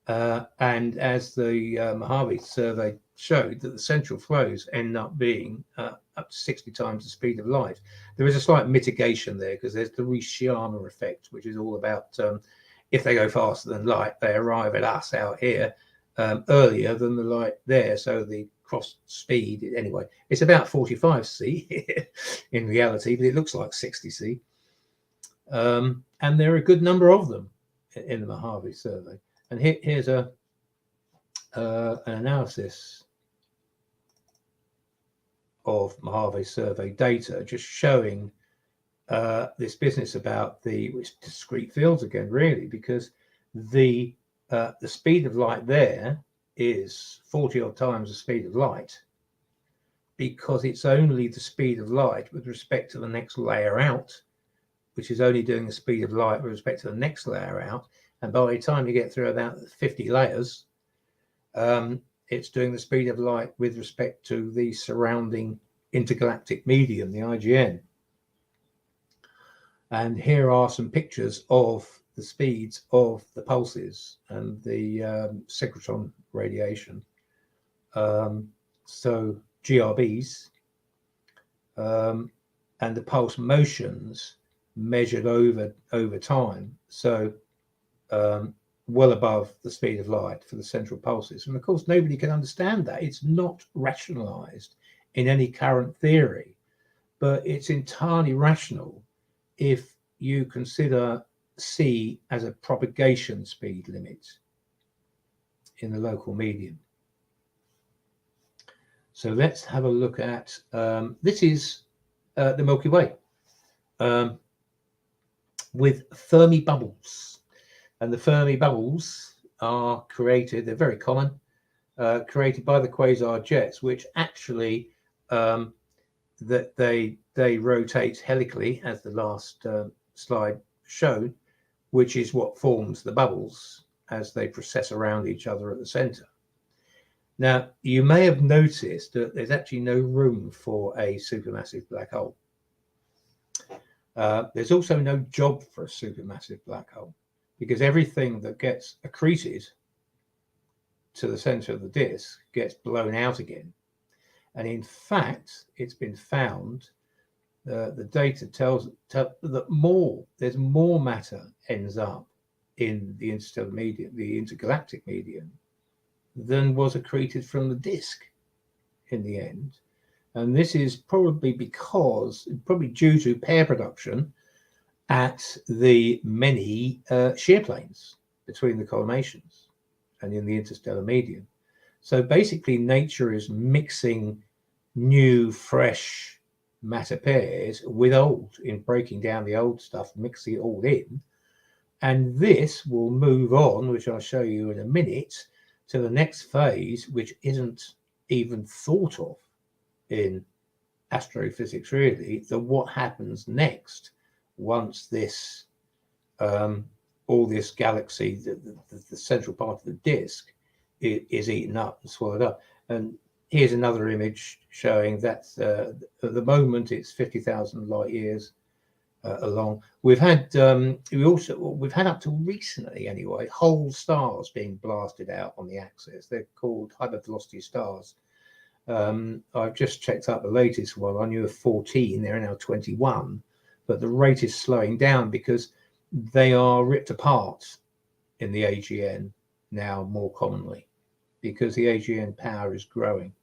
And as the Mojave survey showed, that the central flows end up being up to 60 times the speed of light. There is a slight mitigation there, because there's the Ricciano effect, which is all about if they go faster than light, they arrive at us out here earlier than the light there. So the cross speed, anyway, it's about 45 C in reality, but it looks like 60 C. And there are a good number of them in the Mojave survey. And here's an analysis of Mojave survey data, just showing this business about the discrete fields again, really, because the speed of light there is 40 odd times the speed of light, because it's only the speed of light with respect to the next layer out, which is only doing the speed of light with respect to the next layer out. And by the time you get through about 50 layers, it's doing the speed of light with respect to the surrounding intergalactic medium, the IGN. And here are some pictures of the speeds of the pulses and the synchrotron radiation. so GRBs, and the pulse motions measured over time, so well above the speed of light for the central pulses. And of course, nobody can understand that. It's not rationalized in any current theory, but it's entirely rational if you consider c as a propagation speed limit in the local medium. So let's have a look at, this is the Milky Way with Fermi bubbles. And the Fermi bubbles are created, they're very common, created by the quasar jets, which actually that they rotate helically, as the last slide showed, which is what forms the bubbles as they process around each other at the center. Now, you may have noticed that there's actually no room for a supermassive black hole. There's also no job for a supermassive black hole, because everything that gets accreted to the center of the disk gets blown out again. And in fact, it's been found, the data tells that there's more matter ends up in the interstellar medium, the intergalactic medium, than was accreted from the disk in the end. And this is probably due to pair production at the many shear planes between the collimations and in the interstellar medium. So basically, nature is mixing new, fresh matter pairs with old, in breaking down the old stuff, mixing it all in. And this will move on, which I'll show you in a minute, to the next phase, which isn't even thought of in astrophysics, really, that what happens next once this, all this galaxy, the central part of the disk, is eaten up and swallowed up. And here's another image showing that at the moment it's 50,000 light years along. We've had up to recently anyway, whole stars being blasted out on the axis. They're called hypervelocity stars. I've just checked out the latest one. I knew of 14, they're now 21, but the rate is slowing down because they are ripped apart in the AGN now more commonly, because the AGN power is growing.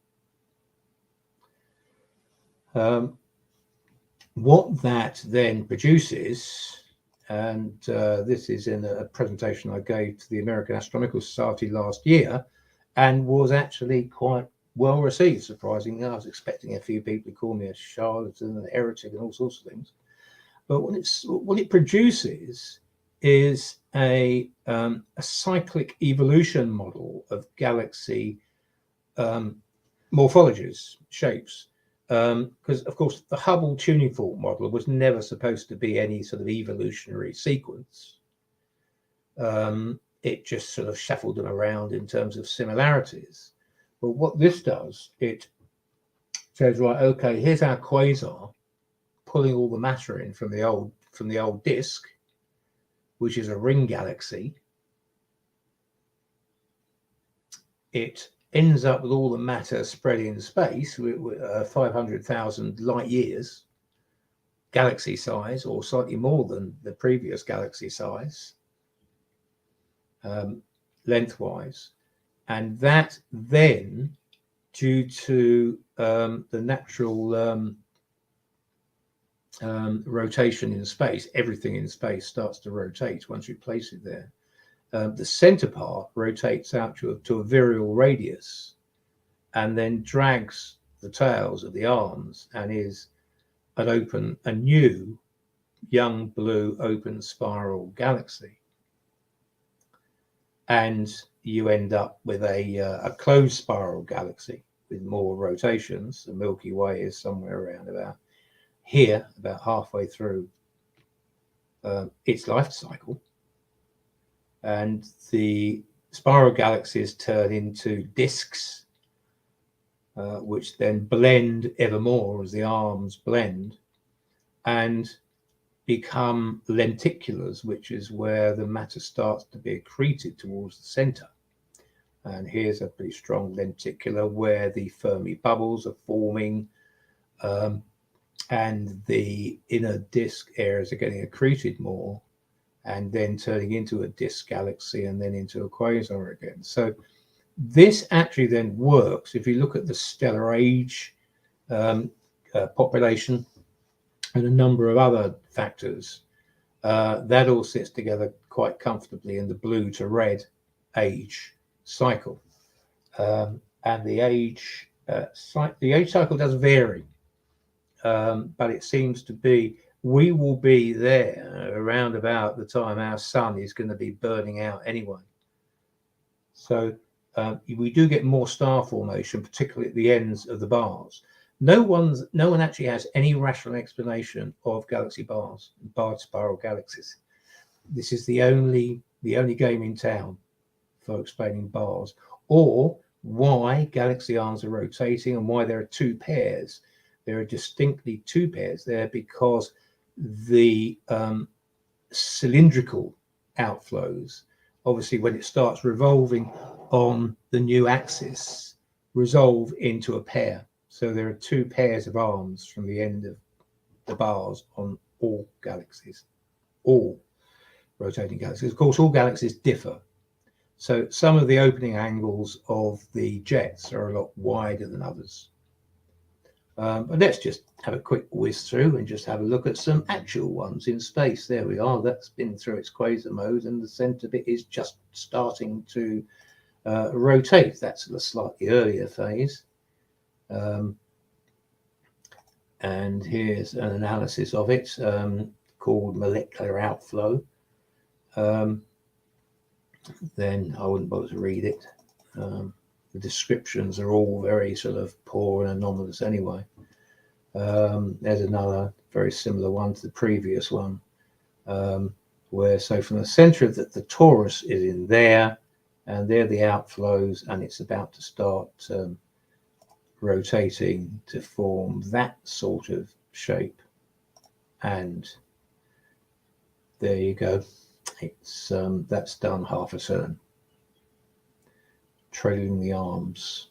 What that then produces, and this is in a presentation I gave to the American Astronomical Society last year, and was actually quite well received, surprisingly. I was expecting a few people to call me a charlatan and a heretic and all sorts of things. But what it produces is a cyclic evolution model of galaxy morphologies, shapes. Because, of course, the Hubble tuning fork model was never supposed to be any sort of evolutionary sequence. It just sort of shuffled them around in terms of similarities. But what this does, it says, right, okay, here's our quasar pulling all the matter in from the old disk, which is a ring galaxy. It ends up with all the matter spread in space with 500,000 light years, galaxy size, or slightly more than the previous galaxy size, lengthwise. And that then, due to the natural rotation in space, everything in space starts to rotate once you place it there. The center part rotates out to a virial radius and then drags the tails of the arms and is a new young blue open spiral galaxy. And you end up with a closed spiral galaxy with more rotations. The Milky Way is somewhere around about here, about halfway through its life cycle. And the spiral galaxies turn into disks, which then blend ever more as the arms blend and become lenticulars, which is where the matter starts to be accreted towards the center. And here's a pretty strong lenticular where the Fermi bubbles are forming, and the inner disk areas are getting accreted more, and then turning into a disk galaxy and then into a quasar again. So this actually then works if you look at the stellar age population and a number of other factors. That all sits together quite comfortably in the blue to red age cycle. And the age cycle does vary, but it seems to be we will be there around about the time our sun is going to be burning out anyway. So we do get more star formation, particularly at the ends of the bars. No one actually has any rational explanation of galaxy bars, barred spiral galaxies. This is the only game in town for explaining bars, or why galaxy arms are rotating and why there are two pairs. There are distinctly two pairs there because the cylindrical outflows, obviously when it starts revolving on the new axis, resolve into a pair. So there are two pairs of arms from the end of the bars on all galaxies, all rotating galaxies. Of course, all galaxies differ. So some of the opening angles of the jets are a lot wider than others. But let's just have a quick whiz through and just have a look at some actual ones in space. There we are. That's been through its quasar mode, and the center bit is just starting to rotate. That's the slightly earlier phase. And here's an analysis of it called molecular outflow. Then I wouldn't bother to read it. The descriptions are all very sort of poor and anomalous anyway. There's another very similar one to the previous one, where so from the center of the torus is in there, and they're the outflows, and it's about to start rotating to form that sort of shape. And there you go. It's that's done half a turn, trailing the arms.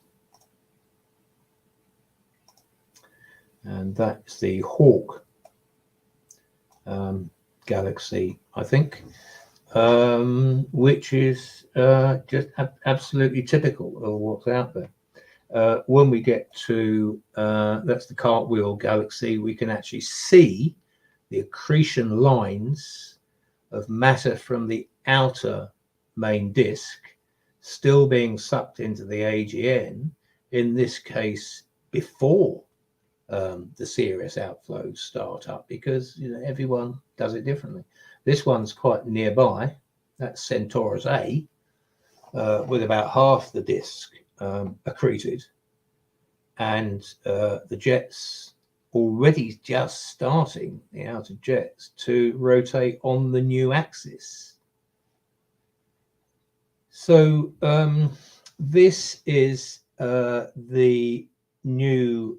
And that's the Hawk galaxy, I think, which is just absolutely typical of what's out there. When we get to, that's the Cartwheel galaxy, we can actually see the accretion lines of matter from the outer main disk still being sucked into the AGN, in this case before the serious outflows start up, because everyone does it differently. This one's quite nearby. That's Centaurus A, with about half the disk accreted, and the jets already just starting, the outer jets, to rotate on the new axis. So this is the new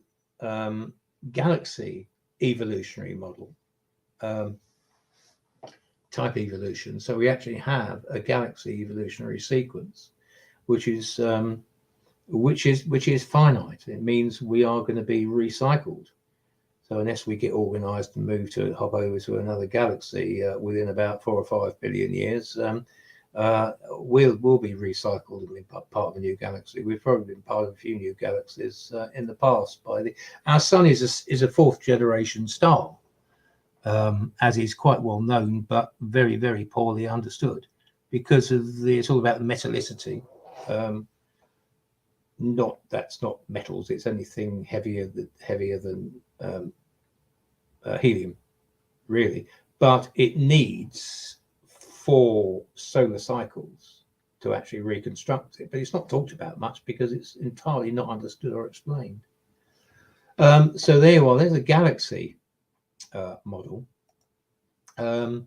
galaxy evolutionary model, type evolution. So we actually have a galaxy evolutionary sequence, which is finite. It means we are going to be recycled. So unless we get organized and move to hop over to another galaxy within about 4 or 5 billion years, we'll be recycled and be part of a new galaxy. We've probably been part of a few new galaxies in the past. Our sun is a 4th generation star, as is quite well known, but very, very poorly understood because of it's all about metallicity. That's not metals. It's anything heavier than helium, really. But it needs 4 solar cycles to actually reconstruct it. But it's not talked about much because it's entirely not understood or explained. So there you are. There's a galaxy model. Now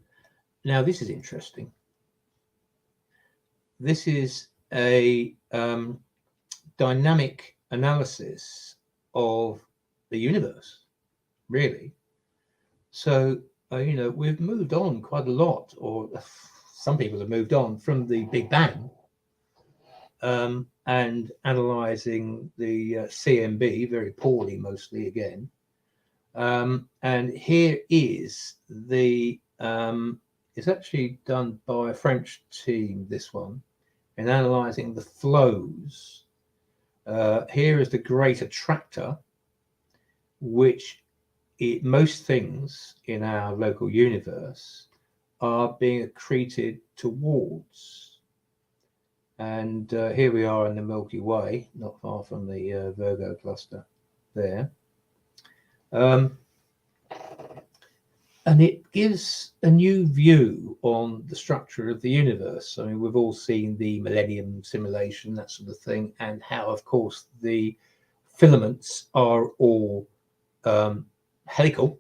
this is interesting. This is a dynamic analysis of the universe, really. So we've moved on quite a lot, or some people have moved on from the Big Bang, and analysing the CMB very poorly, mostly again. And here is the, it's actually done by a French team, this one, in analysing the flows. Here is the great attractor, which most things in our local universe are being accreted towards. And here we are in the Milky Way, not far from the Virgo cluster there. And it gives a new view on the structure of the universe. I mean, we've all seen the Millennium simulation, that sort of thing, and how, of course, the filaments are all helical.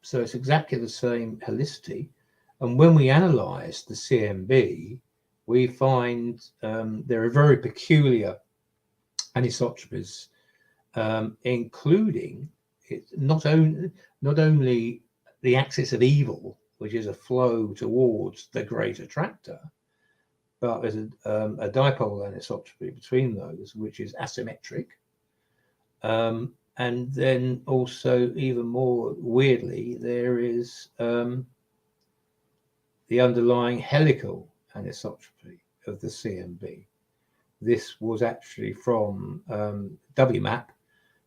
So it's exactly the same helicity. And when we analyze the CMB, we find there are very peculiar anisotropies, including not only the axis of evil, which is a flow towards the great attractor, but there's a dipole anisotropy between those, which is asymmetric. And then also, even more weirdly, there is the underlying helical anisotropy of the CMB. This was actually from WMAP,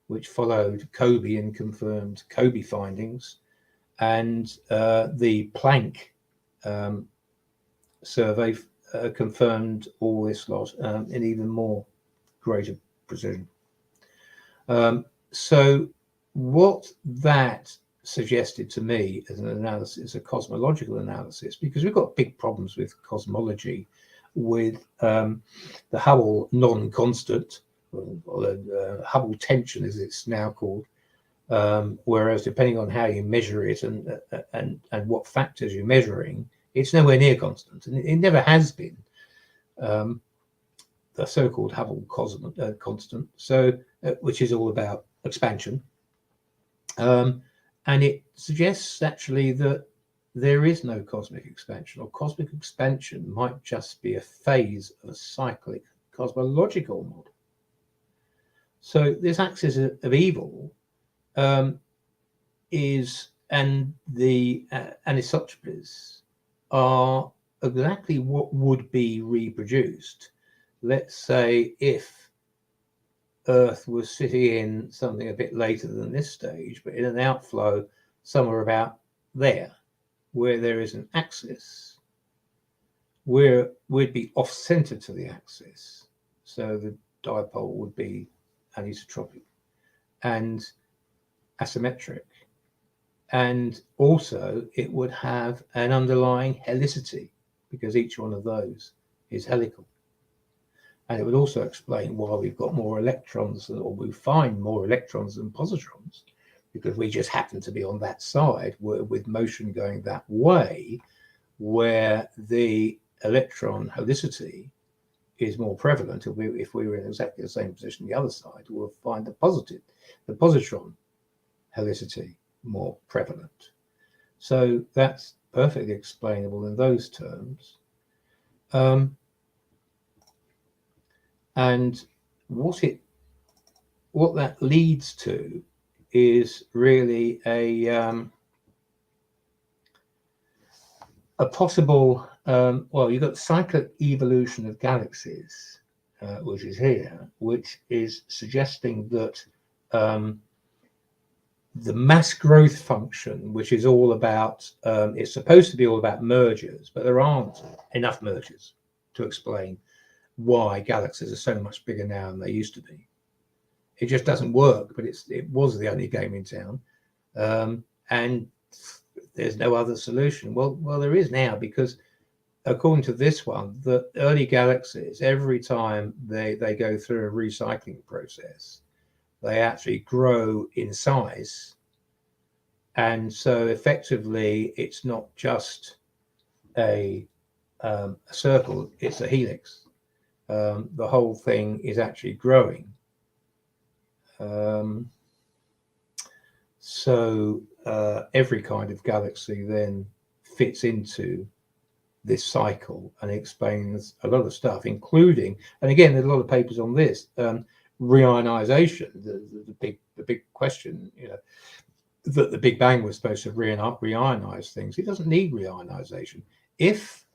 which followed COBE and confirmed COBE findings, and the Planck survey confirmed all this lot in even more greater precision. So what that suggested to me as an analysis, a cosmological analysis, because we've got big problems with cosmology, with the Hubble non-constant, or Hubble tension as it's now called, whereas depending on how you measure it and what factors you're measuring, it's nowhere near constant, and it never has been. The so-called Hubble constant, so which is all about expansion, and it suggests actually that there is no cosmic expansion, or cosmic expansion might just be a phase of a cyclic cosmological model. So this axis of evil is, and the anisotropies are exactly what would be reproduced. Let's say if Earth was sitting in something a bit later than this stage, but in an outflow somewhere about there, where there is an axis, where we'd be off-center to the axis. So the dipole would be anisotropic and asymmetric. And also it would have an underlying helicity, because each one of those is helical. And it would also explain why we've got more electrons, or we find more electrons than positrons, because we just happen to be on that side with motion going that way, where the electron helicity is more prevalent. If we were in exactly the same position the other side, we'll find the positron helicity more prevalent. So that's perfectly explainable in those terms. And what that leads to is really a possible, well, you've got cyclic evolution of galaxies, which is here, which is suggesting that the mass growth function, which is all about, it's supposed to be all about mergers, but there aren't enough mergers to explain why galaxies are so much bigger now than they used to be. It just doesn't work, but it was the only game in town, and there's no other solution. Well, there is now, because according to this one, the early galaxies, every time they go through a recycling process, they actually grow in size, and so effectively it's not just a circle, it's a helix. The whole thing is actually growing. So every kind of galaxy then fits into this cycle, and it explains a lot of stuff, including, and again, there's a lot of papers on this, reionization, the big question, that the Big Bang was supposed to reionize things. It doesn't need reionization. If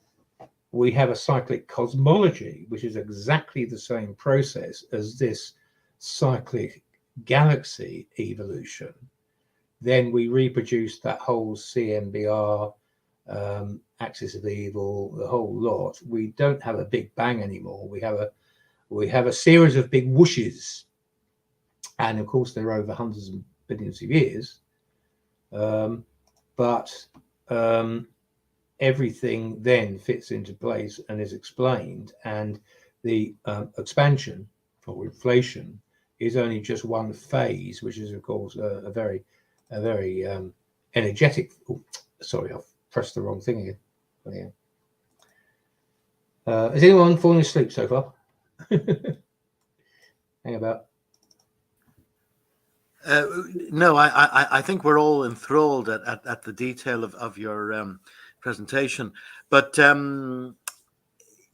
we have a cyclic cosmology, which is exactly the same process as this cyclic galaxy evolution, then we reproduce that whole CMBR, axis of evil, the whole lot. We don't have a Big Bang anymore. We have a series of big whooshes, and of course they're over hundreds of billions of years. But everything then fits into place and is explained, and the expansion or inflation is only just one phase, which is of course a very energetic. Oh, sorry, I've pressed the wrong thing again. Yeah. Has anyone fallen asleep so far? Hang about. No, I think we're all enthralled at the detail of your presentation. But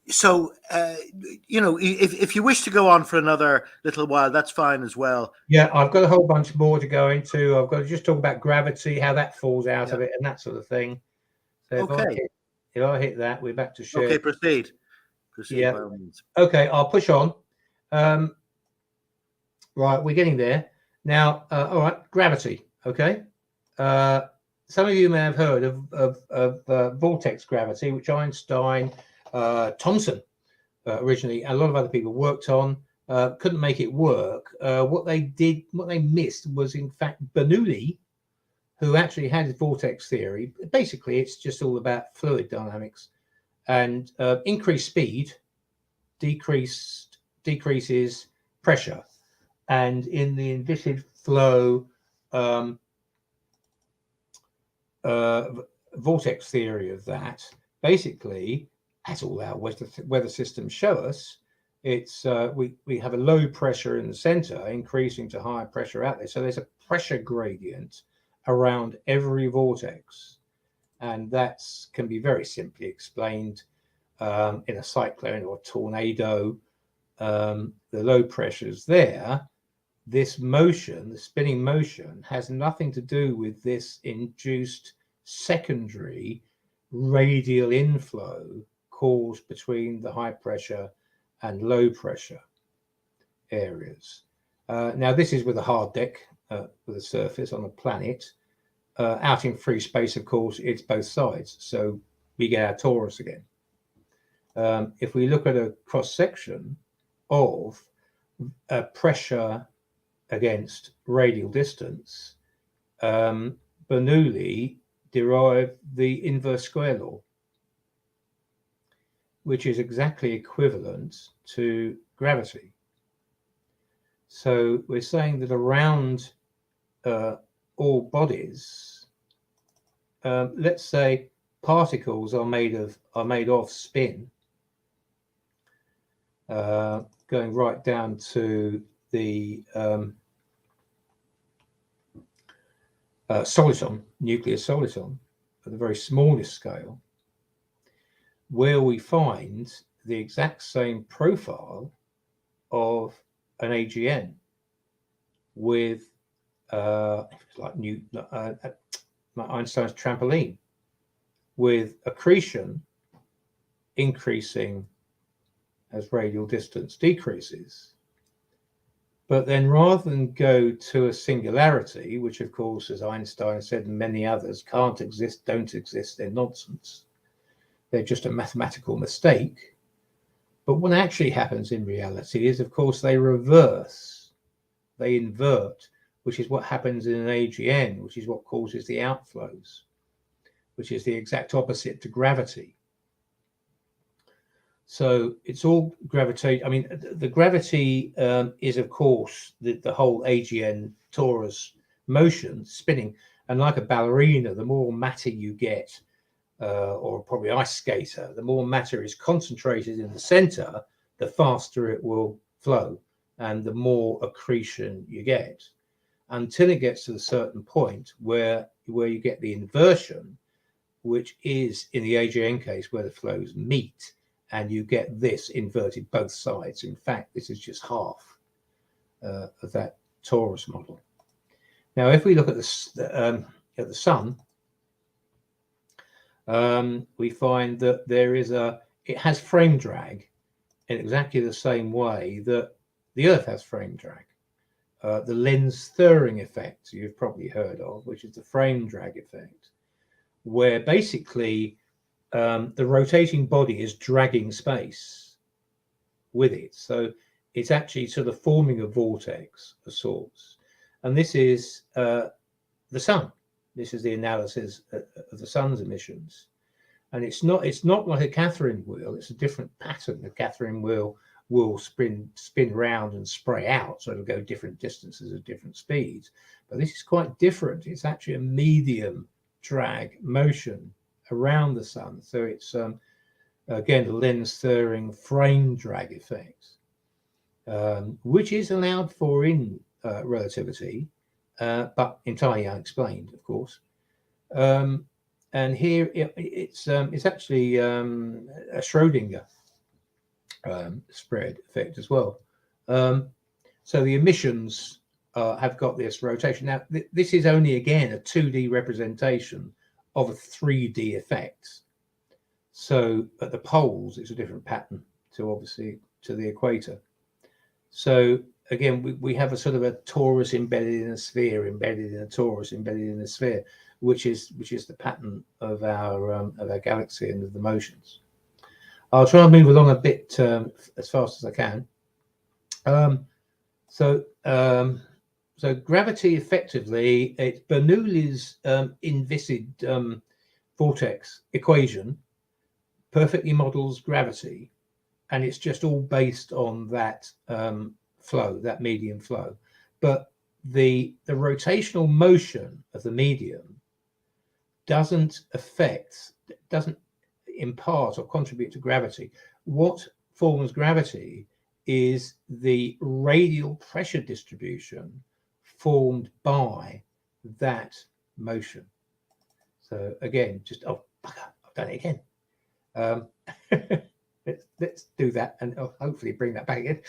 so, if you wish to go on for another little while, that's fine as well. Yeah, I've got a whole bunch more to go into. I've got to just talk about gravity, how that falls out of it, and that sort of thing. So if I hit that, we're back to share. Okay, proceed. Yeah. By all means. Okay, I'll push on. Right, we're getting there. Now, all right, gravity, okay? Some of you may have heard of vortex gravity, which Einstein, Thomson originally, and a lot of other people worked on, couldn't make it work. What they missed was, in fact, Bernoulli, who actually had his vortex theory. Basically, it's just all about fluid dynamics, and increased speed decreases pressure. And in the envisaged flow vortex theory of that, basically, as all our weather systems show us, it's we have a low pressure in the center increasing to higher pressure out there. So there's a pressure gradient around every vortex, and that can be very simply explained in a cyclone or tornado. The low pressures there. This motion, the spinning motion, has nothing to do with this induced secondary radial inflow caused between the high pressure and low pressure areas. Now, this is with a hard deck, with a surface on a planet. Out in free space, of course, it's both sides. So we get our torus again. If we look at a cross section of a pressure against radial distance, Bernoulli derived the inverse square law, which is exactly equivalent to gravity. So we're saying that around all bodies, let's say particles are made of spin, going right down to the soliton, nuclear soliton, at the very smallest scale, where we find the exact same profile of an AGN with like Einstein's trampoline, with accretion increasing as radial distance decreases. But then rather than go to a singularity, which of course, as Einstein said and many others, can't exist, don't exist, they're nonsense, they're just a mathematical mistake. But what actually happens in reality is, of course, they reverse, they invert, which is what happens in an AGN, which is what causes the outflows, which is the exact opposite to gravity. So it's all gravitate. I mean, the gravity is, of course, the whole AGN torus motion spinning. And like a ballerina, the more matter you get, or probably ice skater, the more matter is concentrated in the center, the faster it will flow and the more accretion you get, until it gets to a certain point where you get the inversion, which is in the AGN case where the flows meet, and you get this inverted both sides. In fact, this is just half of that torus model. Now, if we look at the sun, we find that it has frame drag in exactly the same way that the Earth has frame drag. The lens stirring effect you've probably heard of, which is the frame drag effect, where basically the rotating body is dragging space with it. So it's actually sort of forming a vortex of sorts. And this is the sun. This is the analysis of the sun's emissions. And it's not like a Catherine wheel. It's a different pattern. The Catherine wheel will spin round and spray out, so it'll go different distances at different speeds. But this is quite different. It's actually a medium drag motion around the sun. So it's again the lens stirring frame drag effect, which is allowed for in relativity, but entirely unexplained, of course. And here it's actually a Schrödinger spread effect as well. So the emissions have got this rotation. Now, this is only, again, a 2D representation of a 3D effect. So at the poles, it's a different pattern to, obviously, to the equator. So again, we have a sort of a torus embedded in a sphere, embedded in a torus, embedded in a sphere, which is the pattern of our galaxy and of the motions. I'll try and move along a bit as fast as I can. So gravity, effectively, it's Bernoulli's inviscid vortex equation perfectly models gravity, and it's just all based on that flow, that medium flow. But the rotational motion of the medium doesn't impart or contribute to gravity. What forms gravity is the radial pressure distribution formed by that motion. So again, just I've done it again. Let's do that and hopefully bring that back in.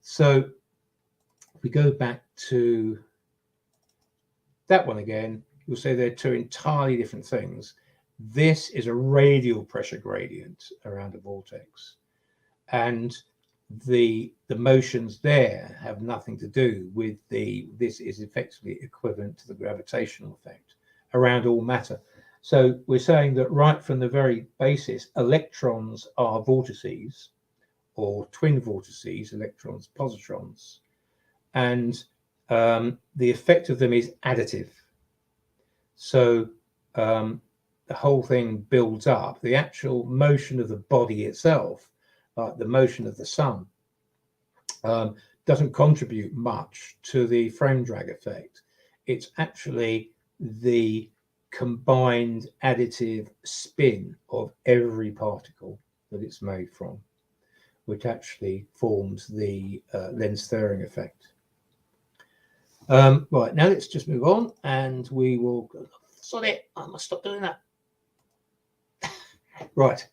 So if we go back to that one again, you'll see they're two entirely different things. This is a radial pressure gradient around a vortex, and the motions there have nothing to do with this is effectively equivalent to the gravitational effect around all matter. So we're saying that right from the very basis, electrons are vortices or twin vortices, electrons, positrons, and the effect of them is additive. So the whole thing builds up. The actual motion of the body itself, the motion of the sun, doesn't contribute much to the frame drag effect. It's actually the combined additive spin of every particle that it's made from, which actually forms the lens stirring effect. Right, now let's just move on, and we will. Sorry, it, I must stop doing that. Right.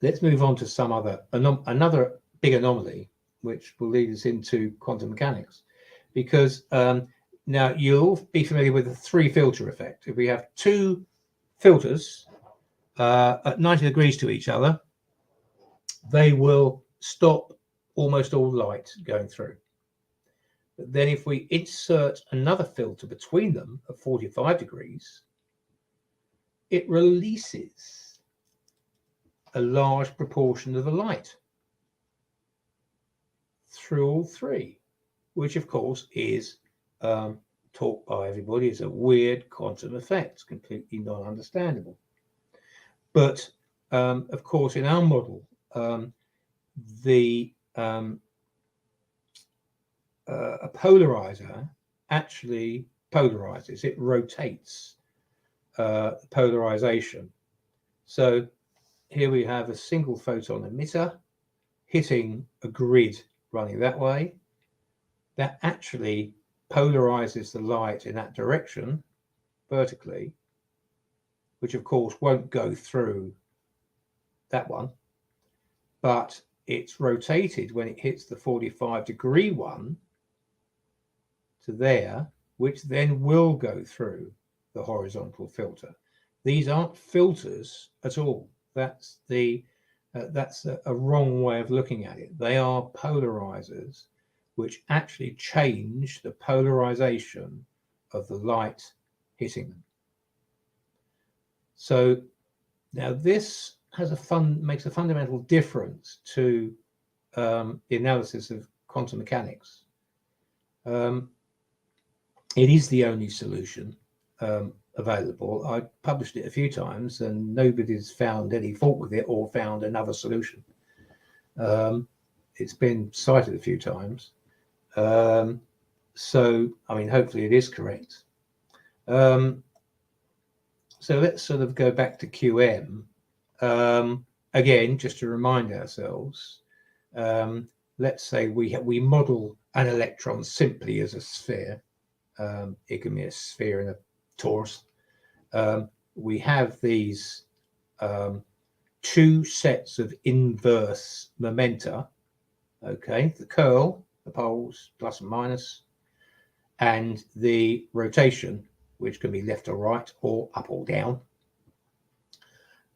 Let's move on to some another big anomaly, which will lead us into quantum mechanics, because now you'll be familiar with the three filter effect. If we have two filters at 90 degrees to each other, they will stop almost all light going through. But then if we insert another filter between them at 45 degrees, it releases a large proportion of the light through all three, which of course is taught by everybody as a weird quantum effect, completely non-understandable. But of course, in our model, a polarizer actually polarizes, it rotates polarization. So here we have a single photon emitter hitting a grid running that way. That actually polarizes the light in that direction, vertically, which of course won't go through that one, but it's rotated when it hits the 45-degree one to there, which then will go through the horizontal filter. These aren't filters at all. That's a wrong way of looking at it. They are polarizers, which actually change the polarization of the light hitting them. So now this has makes a fundamental difference to the analysis of quantum mechanics. It is the only solution available. I published it a few times and nobody's found any fault with it or found another solution. It's been cited a few times. So, I mean, hopefully it is correct. So let's sort of go back to QM. Again, just to remind ourselves, let's say we model an electron simply as a sphere. It can be a sphere in a torus. We have these two sets of inverse momenta, okay, the curl, the poles, plus and minus, and the rotation, which can be left or right or up or down.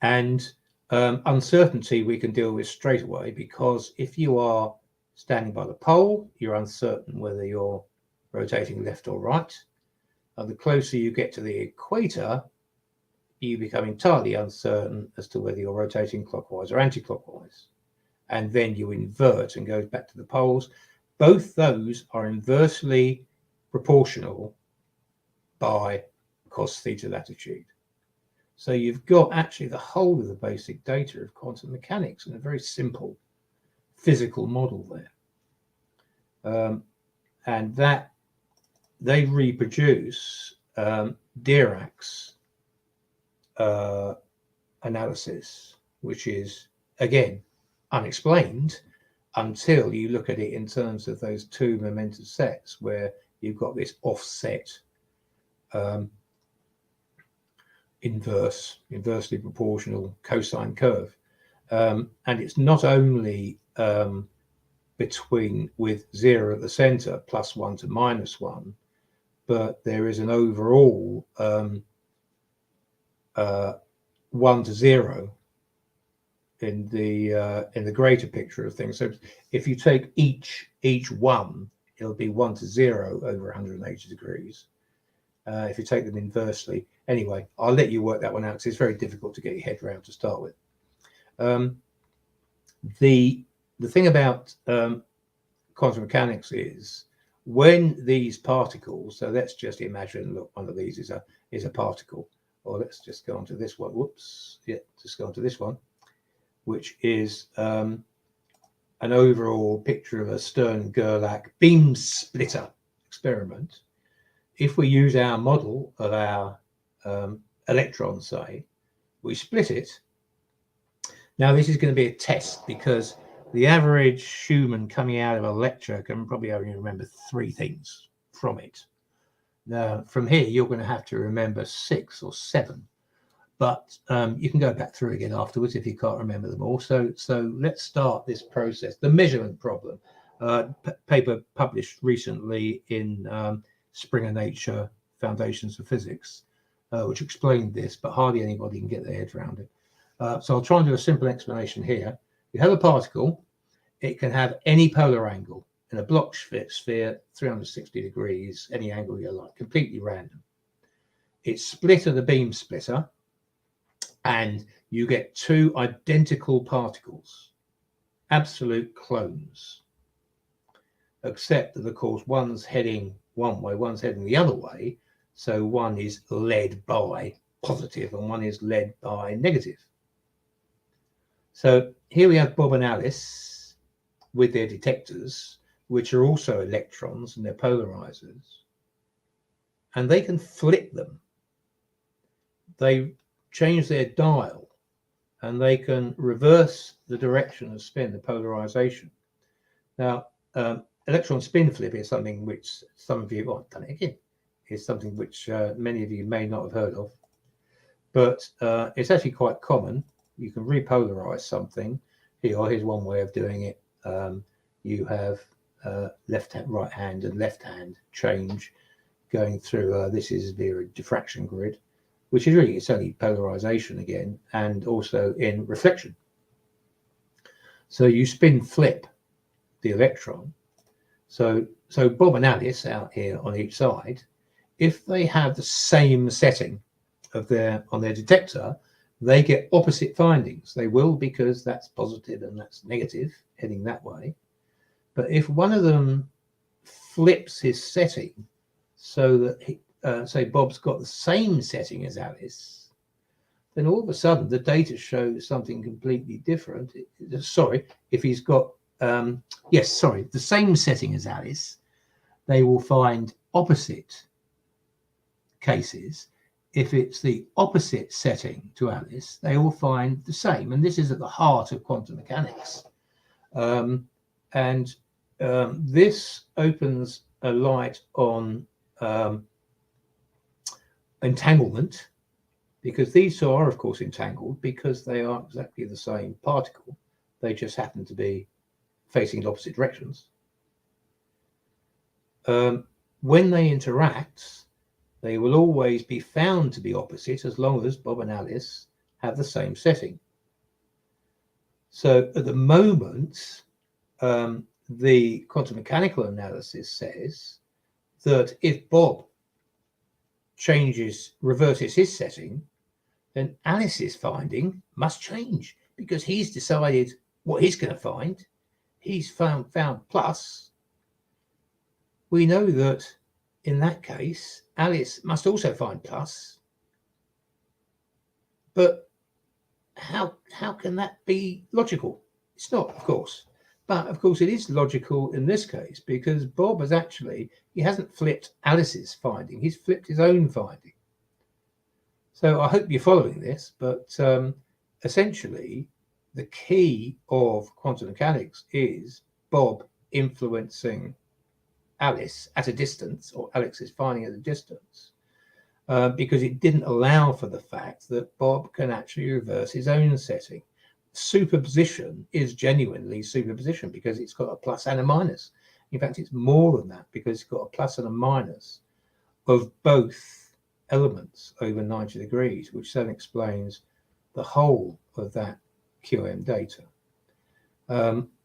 And uncertainty we can deal with straight away, because if you are standing by the pole, you're uncertain whether you're rotating left or right. And the closer you get to the equator, you become entirely uncertain as to whether you're rotating clockwise or anti-clockwise. And then you invert and go back to the poles. Both those are inversely proportional by cos theta latitude. So you've got actually the whole of the basic data of quantum mechanics in a very simple physical model there. And that they reproduce Dirac's analysis, which is, again, unexplained until you look at it in terms of those two momentum sets where you've got this offset inversely proportional cosine curve. And it's not only with 0 at the center, +1 to -1, but there is an overall 1 to 0 in the greater picture of things. So if you take each one, it'll be 1 to 0 over 180 degrees. If you take them inversely, anyway, I'll let you work that one out because it's very difficult to get your head around to start with. The thing about quantum mechanics is when these particles, so let's just imagine, look, one of these is a particle, or let's just go on to this one. Whoops, yeah, just go on to this one, which is an overall picture of a Stern-Gerlach beam splitter experiment. If we use our model of our electron, say, we split it. Now, this is going to be a test because the average human coming out of a lecture can probably only remember 3 things from it. Now, from here, you're going to have to remember 6 or 7, but you can go back through again afterwards if you can't remember them all. So let's start this process. The measurement problem, paper published recently in Springer Nature Foundations of Physics, which explained this, but hardly anybody can get their head around it. So I'll try and do a simple explanation here. You have a particle, it can have any polar angle in a Bloch sphere, 360 degrees, any angle you like, completely random. It's split at a beam splitter, and you get 2 identical particles, absolute clones, except that, of course, one's heading one way, one's heading the other way. So one is led by positive and one is led by negative. So here we have Bob and Alice with their detectors, which are also electrons and they're polarizers. And they can flip them. They change their dial and they can reverse the direction of spin, the polarization. Now, electron spin flip is something which some of you, I've done it again, is something which many of you may not have heard of, but it's actually quite common. You can repolarize something. Here's one way of doing it. You have left hand, right hand, and left hand change going through. This is via a diffraction grid, which is really, it's only polarization again, and also in reflection. So you spin flip the electron. So Bob and Alice out here on each side, if they have the same setting of on their detector, they get opposite findings. They will, because that's positive and that's negative, heading that way. But if one of them flips his setting so that say Bob's got the same setting as Alice, then all of a sudden the data shows something completely different. Sorry, if he's got the same setting as Alice, they will find opposite cases. If it's the opposite setting to Alice, they will find the same. And this is at the heart of quantum mechanics. This opens a light on entanglement, because these two are, of course, entangled because they are exactly the same particle. They just happen to be facing in opposite directions. When they interact, they will always be found to be opposite as long as Bob and Alice have the same setting. So at the moment, the quantum mechanical analysis says that if Bob reverses his setting, then Alice's finding must change, because he's decided what he's going to find. He's found plus. We know that in that case, Alice must also find plus. But how can that be logical? It's not, of course. But of course, it is logical in this case, because Bob he hasn't flipped Alice's finding, he's flipped his own finding. So I hope you're following this, but essentially the key of quantum mechanics is Bob influencing Alice at a distance, or Alex's finding at a distance, because it didn't allow for the fact that Bob can actually reverse his own setting. Superposition is genuinely superposition because it's got a plus and a minus. In fact, it's more than that, because it's got a plus and a minus of both elements over 90 degrees, which then explains the whole of that QM data.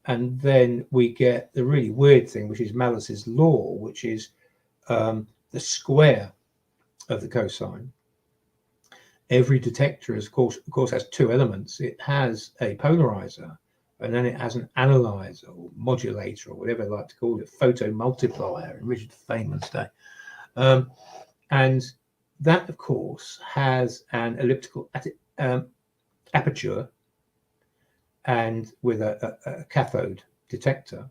And then we get the really weird thing, which is Malice's law, which is the square of the cosine. Every detector, of course, has two elements. It has a polarizer, and then it has an analyzer or modulator, or whatever I like to call it, photomultiplier in Richard Feynman's day. And that, of course, has an elliptical aperture, and with a cathode detector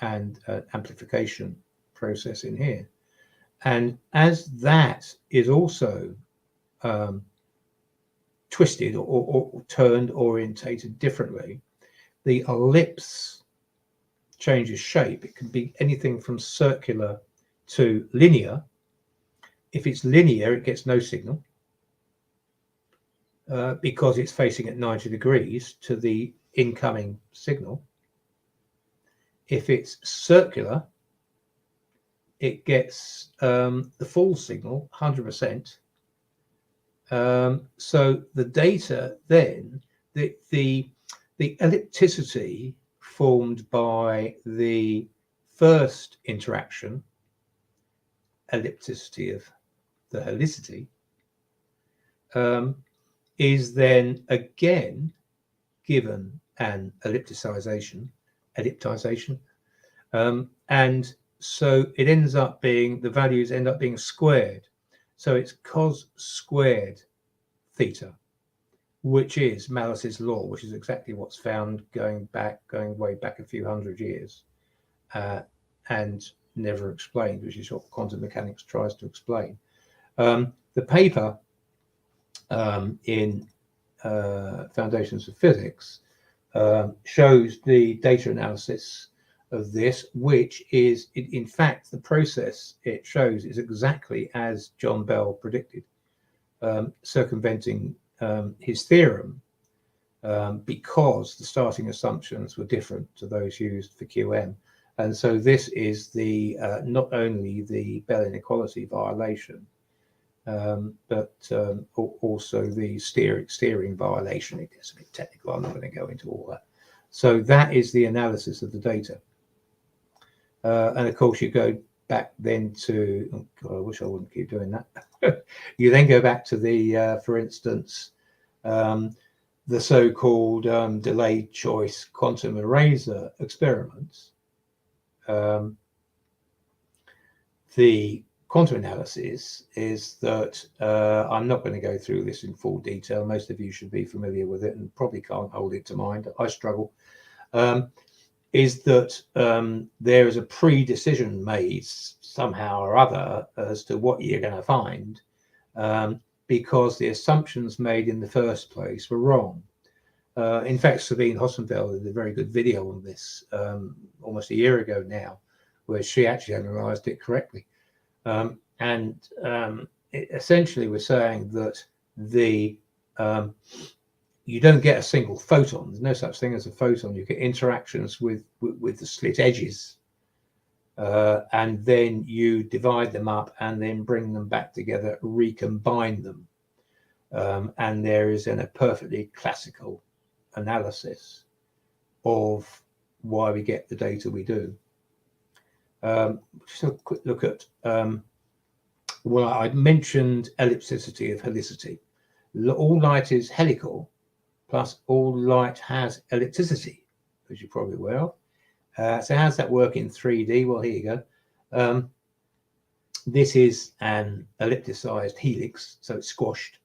and an amplification process in here. And as that is also twisted or turned, orientated differently, the ellipse changes shape. It can be anything from circular to linear. If it's linear, it gets no signal because it's facing at 90 degrees to the incoming signal. If it's circular, it gets the full signal, 100%. So the data then, the ellipticity formed by the first interaction, ellipticity of the helicity, is then again given an elliptization, and so it ends up being, the values end up being squared. So it's cos squared theta, which is Malice's law, which is exactly what's found going way back a few hundred years, and never explained, which is what quantum mechanics tries to explain. The paper in Foundations of Physics shows the data analysis of this, which is, in fact, the process it shows is exactly as John Bell predicted, circumventing his theorem, because the starting assumptions were different to those used for QM. And so this is the not only the Bell inequality violation, but also the steering violation. It gets a bit technical. I'm not going to go into all that. So that is the analysis of the data. And of course, you go back then to, oh God, I wish I wouldn't keep doing that. You then go back to the, for instance, the so-called delayed choice quantum eraser experiments. The quantum analysis is that, I'm not going to go through this in full detail. Most of you should be familiar with it and probably can't hold it to mind. I struggle. Is that there is a pre-decision made somehow or other as to what you're going to find, because the assumptions made in the first place were wrong. In fact, Sabine Hossenfeld did a very good video on this almost a year ago now, where she actually analysed it correctly. It essentially was saying that you don't get a single photon. There's no such thing as a photon. You get interactions with the slit edges, and then you divide them up and then bring them back together, recombine them, and there is a perfectly classical analysis of why we get the data we do. Just a quick look at, well, I mentioned ellipticity of helicity. All light is helical, plus all light has ellipticity, as you're probably aware of. So how's that work in 3D? Well, here you go. This is an ellipticized helix, so it's squashed.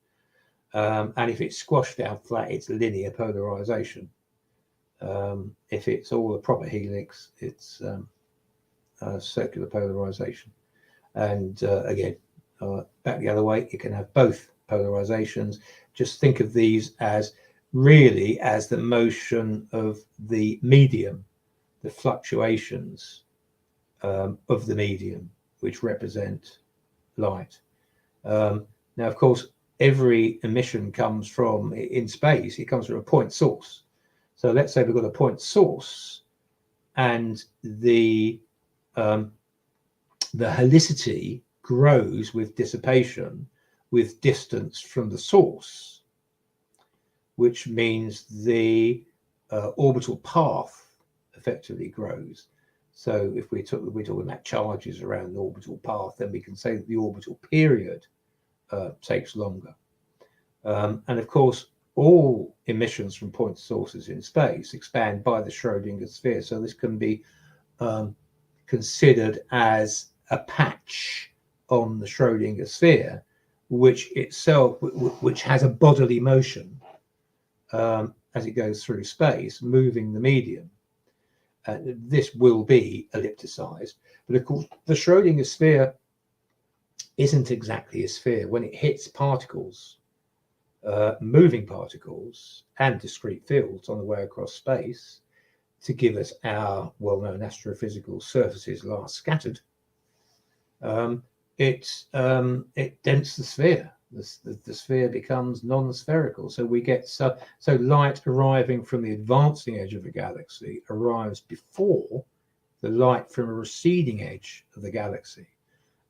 And if it's squashed out flat, it's linear polarization. If it's all a proper helix, it's circular polarization. And again, back the other way, you can have both polarizations. Just think of these as really as the motion of the medium, the fluctuations of the medium, which represent light. Now, of course, every emission comes from, in space, it comes from a point source. So let's say we've got a point source, and the helicity grows with dissipation with distance from the source, which means the orbital path effectively grows. So if we're talking about charges around the orbital path, then we can say that the orbital period takes longer. And of course, all emissions from point sources in space expand by the Schrödinger sphere. So this can be considered as a patch on the Schrödinger sphere, which itself, which has a bodily motion as it goes through space, moving the medium. This will be ellipticized, but of course the Schrödinger sphere isn't exactly a sphere. When it hits particles, moving particles and discrete fields on the way across space to give us our well-known astrophysical surfaces last scattered, it dents the sphere. The sphere becomes non-spherical. So we get so light arriving from the advancing edge of a galaxy arrives before the light from a receding edge of the galaxy,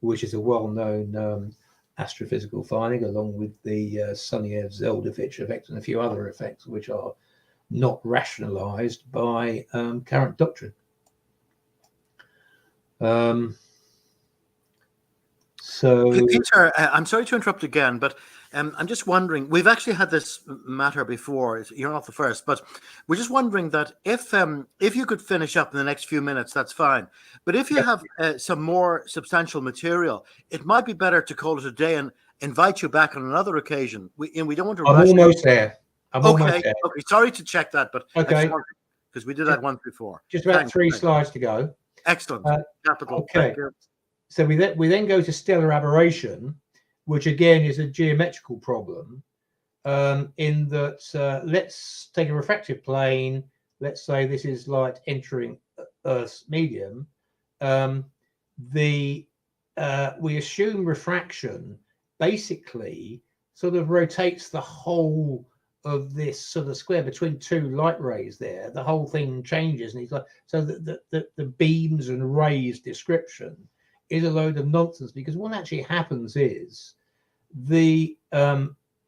which is a well-known astrophysical finding, along with the Sunyaev-Zeldovich effect and a few other effects which are not rationalized by current doctrine. So, Peter, I'm sorry to interrupt again, but I'm just wondering, we've actually had this matter before. You're not the first, but we're just wondering that if you could finish up in the next few minutes, that's fine. But if you have some more substantial material, it might be better to call it a day and invite you back on another occasion. We don't want to rush. I'm almost there. Okay. Sorry to check that, but okay, because we did that once before. Just about three slides to go. Excellent. Capital. Okay. So we then go to stellar aberration, which again is a geometrical problem, in that let's take a refractive plane. Let's say this is light entering Earth's medium, we assume refraction basically sort of rotates the whole of this sort of square between two light rays there. The whole thing changes, and he's like, so the beams and rays description is a load of nonsense, because what actually happens is the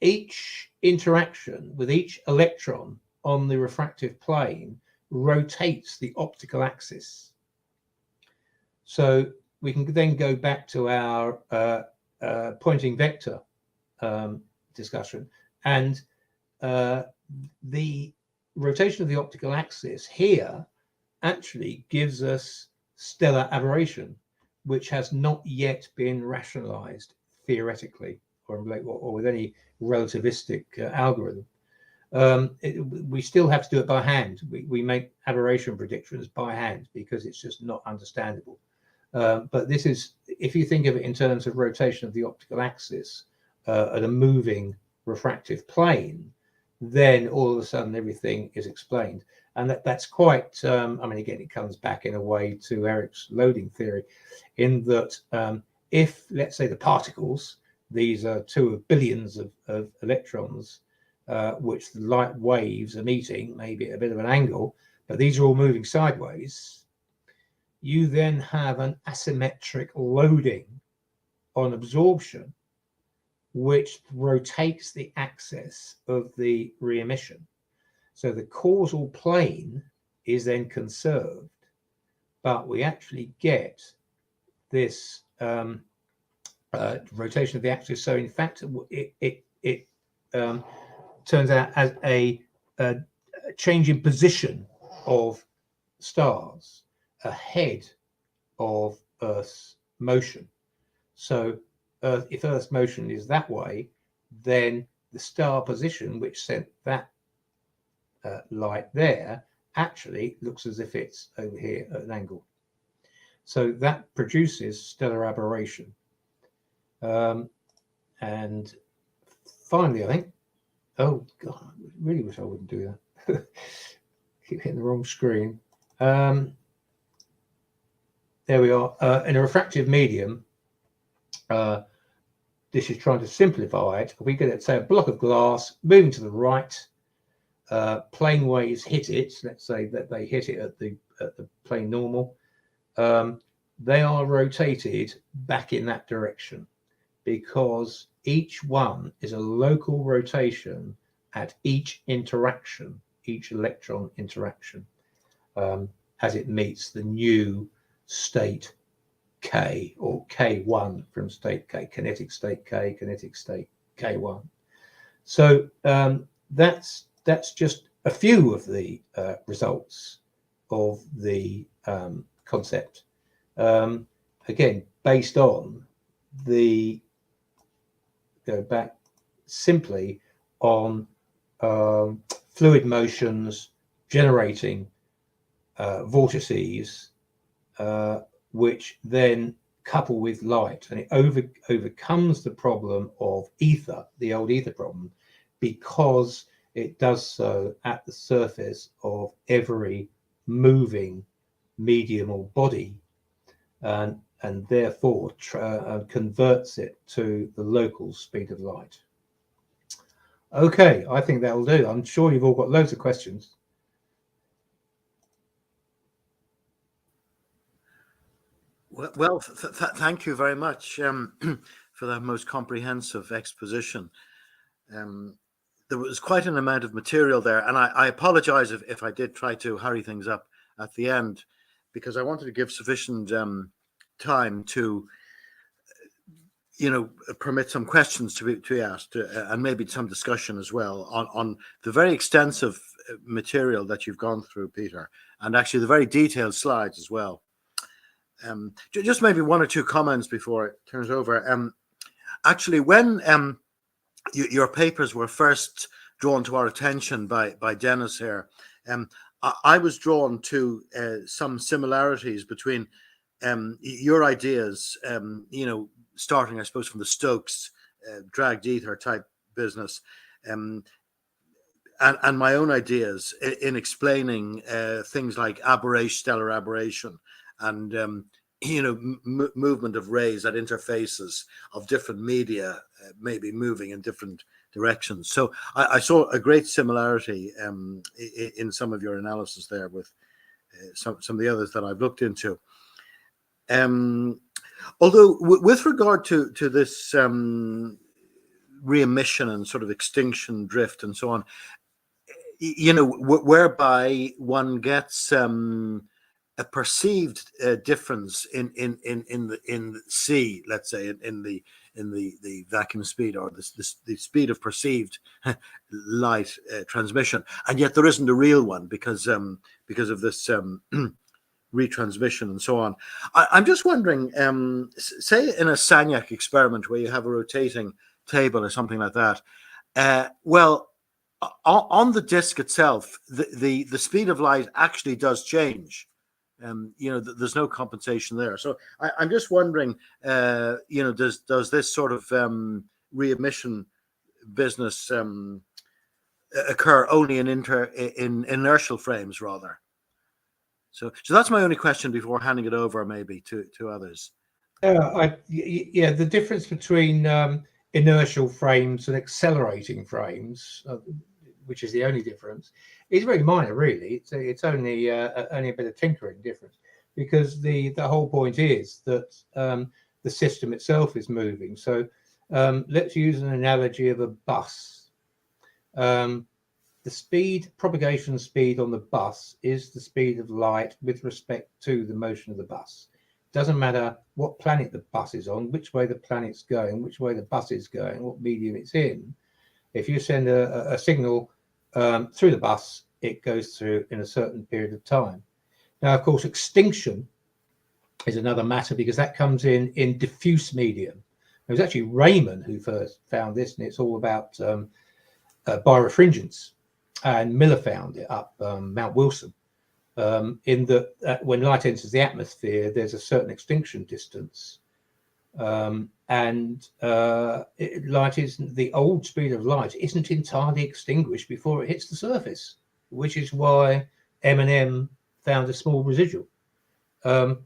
each interaction with each electron on the refractive plane rotates the optical axis. So we can then go back to our Poynting vector discussion, and the rotation of the optical axis here actually gives us stellar aberration, which has not yet been rationalized theoretically or with any relativistic algorithm. We still have to do it by hand. We make aberration predictions by hand because it's just not understandable. But this is, if you think of it in terms of rotation of the optical axis at a moving refractive plane, then all of a sudden everything is explained. And that's quite, I mean, again, it comes back in a way to Eric's loading theory, in that if, let's say, the particles, these are 2 billions of electrons, which the light waves are meeting, maybe at a bit of an angle, but these are all moving sideways, you then have an asymmetric loading on absorption, which rotates the axis of the re-emission. So the causal plane is then conserved, but we actually get this rotation of the axis. So in fact, it turns out as a change in position of stars ahead of Earth's motion. So if Earth's motion is that way, then the star position, which sent that light there, actually looks as if it's over here at an angle. So that produces stellar aberration. And finally, I think, oh God, I really wish I wouldn't do that. Keep hitting the wrong screen. There we are. In a refractive medium, this is trying to simplify it. We get, say, a block of glass moving to the right. Plane waves hit it. Let's say that they hit it at the plane normal. They are rotated back in that direction, because each one is a local rotation at each interaction, each electron interaction, as it meets the new state K, or K1 from state K, kinetic state K, kinetic state K1. So that's just a few of the results of the concept. Again, based on the, go back simply on fluid motions generating vortices, which then couple with light, and it overcomes the problem of ether, the old ether problem, because it does so at the surface of every moving medium or body, and therefore converts it to the local speed of light. Okay, I think that will do. I'm sure you've all got loads of questions. Well, thank you very much for that most comprehensive exposition. There was quite an amount of material there, and I apologize if I did try to hurry things up at the end, because I wanted to give sufficient time to, permit some questions to be asked, and maybe some discussion as well on the very extensive material that you've gone through, Peter, and actually the very detailed slides as well. Just maybe one or two comments before it turns over. Actually, when your papers were first drawn to our attention by Dennis here, I was drawn to some similarities between your ideas, starting, I suppose, from the Stokes dragged ether type business, and my own ideas in explaining things like aberration, stellar aberration, and movement of rays at interfaces of different media, maybe moving in different directions. So I saw a great similarity in some of your analysis there with some of the others that I've looked into. Although with regard to this re-emission and sort of extinction drift and so on, whereby one gets a perceived difference in the C, let's say, in the vacuum speed, or the speed of perceived light transmission, and yet there isn't a real one because of this retransmission and so on. I'm just wondering, say in a Sagnac experiment where you have a rotating table or something like that, well, on the disk itself, the speed of light actually does change. There's no compensation there. So I'm just wondering, does this sort of re-emission business occur only in inertial frames rather? So that's my only question before handing it over maybe to others. The difference between inertial frames and accelerating frames, which is the only difference, is very minor, really. It's only a bit of tinkering difference, because the whole point is that the system itself is moving. So let's use an analogy of a bus. The propagation speed on the bus is the speed of light with respect to the motion of the bus. Doesn't matter what planet the bus is on, which way the planet's going, which way the bus is going, what medium it's in. If you send a signal through the bus, it goes through in a certain period of time. Now, of course, extinction is another matter, because that comes in diffuse medium. It was actually Raman who first found this, and it's all about birefringence. And Miller found it up Mount Wilson, in that when light enters the atmosphere, there's a certain extinction distance. Light isn't, the old speed of light isn't entirely extinguished before it hits the surface, which is why M&M found a small residual. The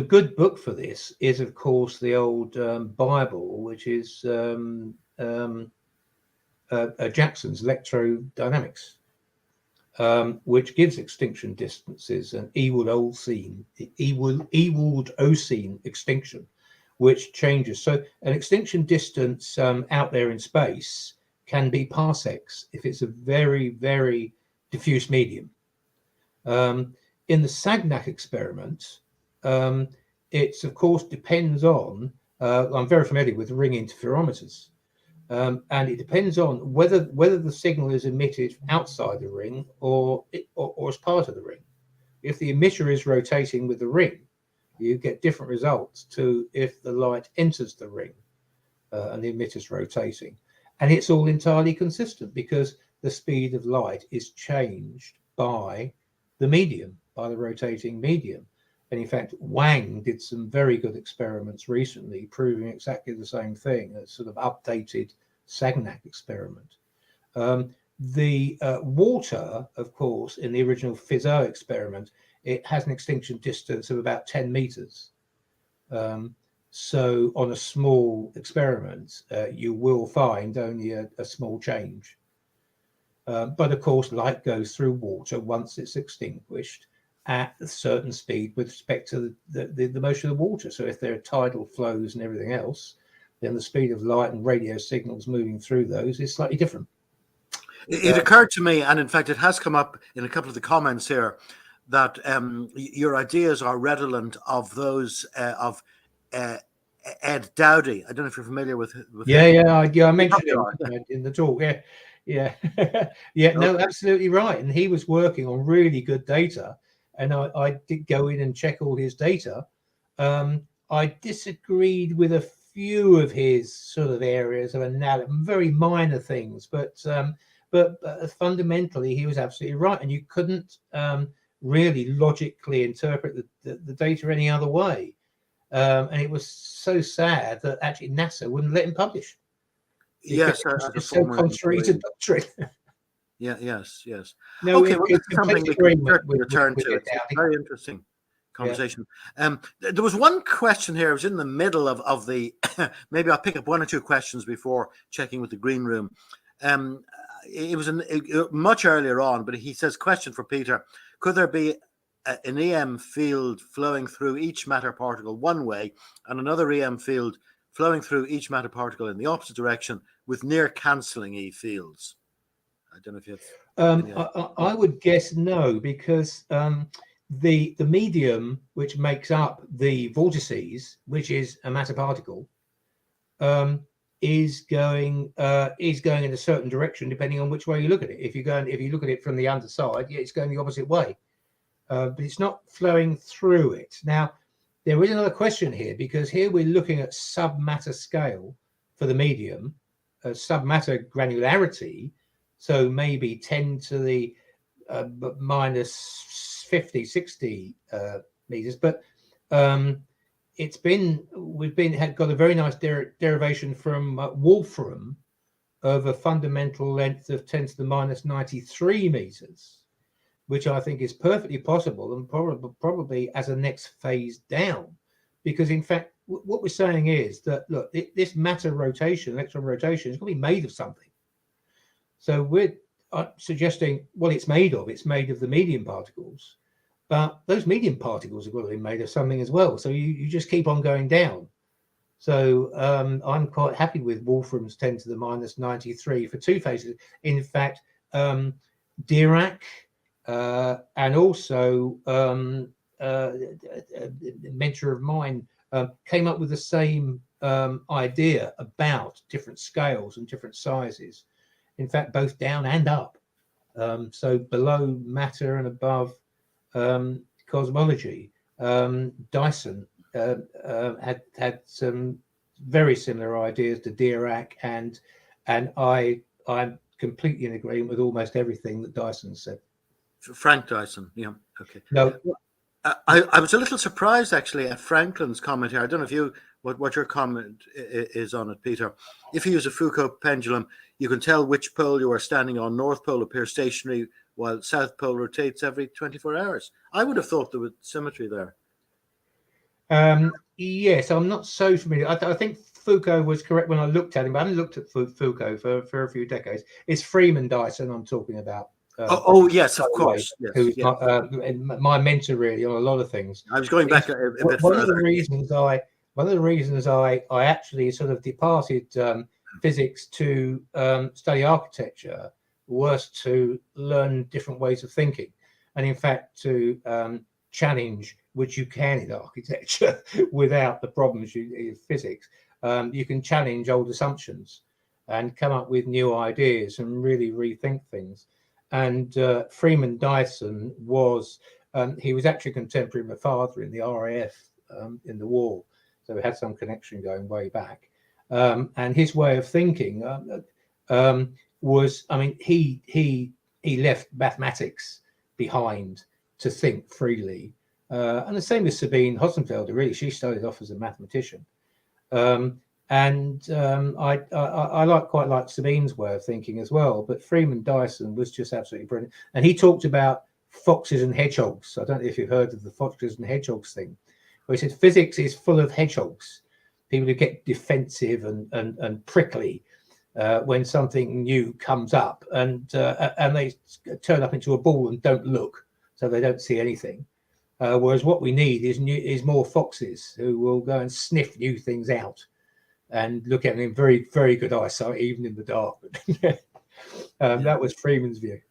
good book for this is, of course, the old Bible, which is Jackson's Electrodynamics, which gives extinction distances and Ewald-Olsen extinction, which changes. So an extinction distance out there in space can be parsecs if it's a very, very diffuse medium. In the Sagnac experiment, it's, of course, depends on, I'm very familiar with ring interferometers. And it depends on whether the signal is emitted outside the ring or as part of the ring. If the emitter is rotating with the ring, you get different results to if the light enters the ring and the emitter's rotating. And it's all entirely consistent, because the speed of light is changed by the medium, by the rotating medium. And in fact, Wang did some very good experiments recently proving exactly the same thing, a sort of updated Sagnac experiment. The water, of course, in the original Fizeau experiment, it has an extinction distance of about 10 meters. So on a small experiment, you will find only a small change. But of course, light goes through water once it's extinguished at a certain speed with respect to the motion of the water. So if there are tidal flows and everything else, then the speed of light and radio signals moving through those is slightly different. It occurred to me, and in fact it has come up in a couple of the comments here, that your ideas are redolent of those of Ed Dowdy. I don't know if you're familiar with him. I mentioned him in the talk. Yeah. No, absolutely right. And he was working on really good data, and I did go in and check all his data. I disagreed with a few of his sort of areas of analysis, very minor things, but fundamentally he was absolutely right, and you couldn't really logically interpret the data any other way. And it was so sad that actually NASA wouldn't let him publish. Yes, Because as a it's so former contrary to employee. doctrine. Yeah, yes. No, Okay, well, this is something complete we can agreement certainly return with to. you, It's a Dowdy. very interesting Yeah. conversation. There was one question here. I was in the middle of the. Maybe I'll pick up one or two questions before checking with the green room. It was much earlier on, but he says, question for Peter: could there be an EM field flowing through each matter particle one way, and another EM field flowing through each matter particle in the opposite direction with near cancelling E fields? I don't know if you have any idea. I would guess no, because the medium which makes up the vortices, which is a matter particle, is going in a certain direction depending on which way you look at it. If you look at it from the underside, yeah, it's going the opposite way, but it's not flowing through it. Now, there is another question here, because here we're looking at submatter scale for the medium, submatter granularity. So maybe 10 to the minus 50, 60 meters. But we've got a very nice derivation from Wolfram of a fundamental length of 10 to the minus 93 meters, which I think is perfectly possible, and probably as a next phase down. Because in fact, what we're saying is that, look, this matter rotation, electron rotation, is going to be made of something. So we're suggesting, well, it's made of the medium particles, but those medium particles are going to be made of something as well. So you just keep on going down. So I'm quite happy with Wolfram's 10 to the minus 93 for two phases. In fact, Dirac and also a mentor of mine came up with the same idea about different scales and different sizes. In fact, both down and up. So below matter and above cosmology. Dyson had some very similar ideas to Dirac, and I'm completely in agreement with almost everything that Dyson said. Frank Dyson, yeah, okay. No, I was a little surprised actually at Franklin's comment here. I don't know if what your comment is on it, Peter. If you use a Foucault pendulum, you can tell which pole you are standing on. North pole appears stationary, while South pole rotates every 24 hours. I would have thought there was symmetry there. Yes, I'm not so familiar. I think Foucault was correct when I looked at him, but I haven't looked at Foucault for a few decades. It's Freeman Dyson I'm talking about. Yes, of course. Who's my mentor really on a lot of things. I was going back a bit one further. Of the reasons I actually sort of departed physics to study architecture was to learn different ways of thinking, and in fact to challenge, which you can in architecture without the problems in physics. You can challenge old assumptions and come up with new ideas and really rethink things. And Freeman Dyson was he was actually contemporary with my father in the RAF in the war, so we had some connection going way back. And his way of thinking was, I mean, he left mathematics behind to think freely, and the same with Sabine Hossenfelder. Really, she started off as a mathematician. I quite like Sabine's way of thinking as well, but Freeman Dyson was just absolutely brilliant. And he talked about foxes and hedgehogs. I don't know if you've heard of the foxes and hedgehogs thing, where he said physics is full of hedgehogs, people who get defensive and prickly when something new comes up, and they turn up into a ball and don't look, so they don't see anything. Whereas what we need is more foxes who will go and sniff new things out and look at them in very, very good eyesight, even in the dark. That was Freeman's view.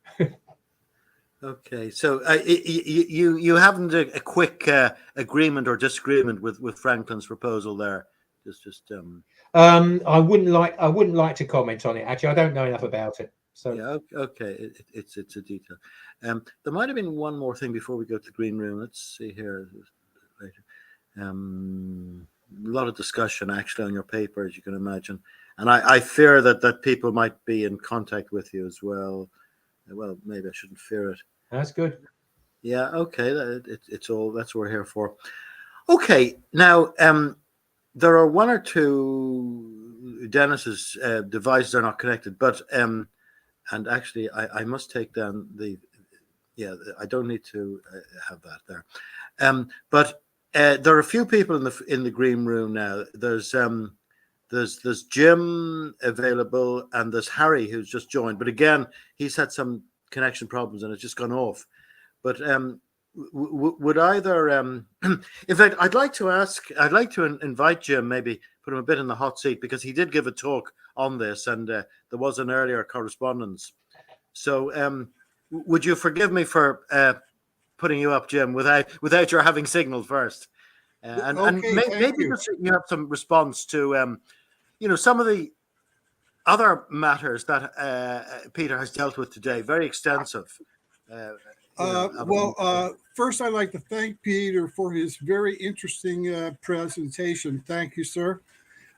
Okay, so you haven't a quick agreement or disagreement with Franklin's proposal there. I wouldn't like to comment on it. Actually, I don't know enough about it. So yeah, okay, it's a detail. There might have been one more thing before we go to the green room. Let's see here later. A lot of discussion actually on your paper, as you can imagine, and I fear that people might be in contact with you as well. Well, maybe I shouldn't fear it. That's good. Yeah, okay, it's all that's what we're here for. Okay, now there are one or two Dennis's devices are not connected, but and actually I must take down the I don't need to have that there. But there are a few people in the green room now. There's Jim available, and there's Harry who's just joined. But again, he's had some connection problems and it's just gone off. But would either in fact, I'd like to invite Jim, maybe put him a bit in the hot seat, because he did give a talk on this, and there was an earlier correspondence. So would you forgive me for putting you up, Jim, without your having signaled first? And maybe you have some response to some of the other matters that Peter has dealt with today. Very extensive. First, I'd like to thank Peter for his very interesting presentation. Thank you, sir.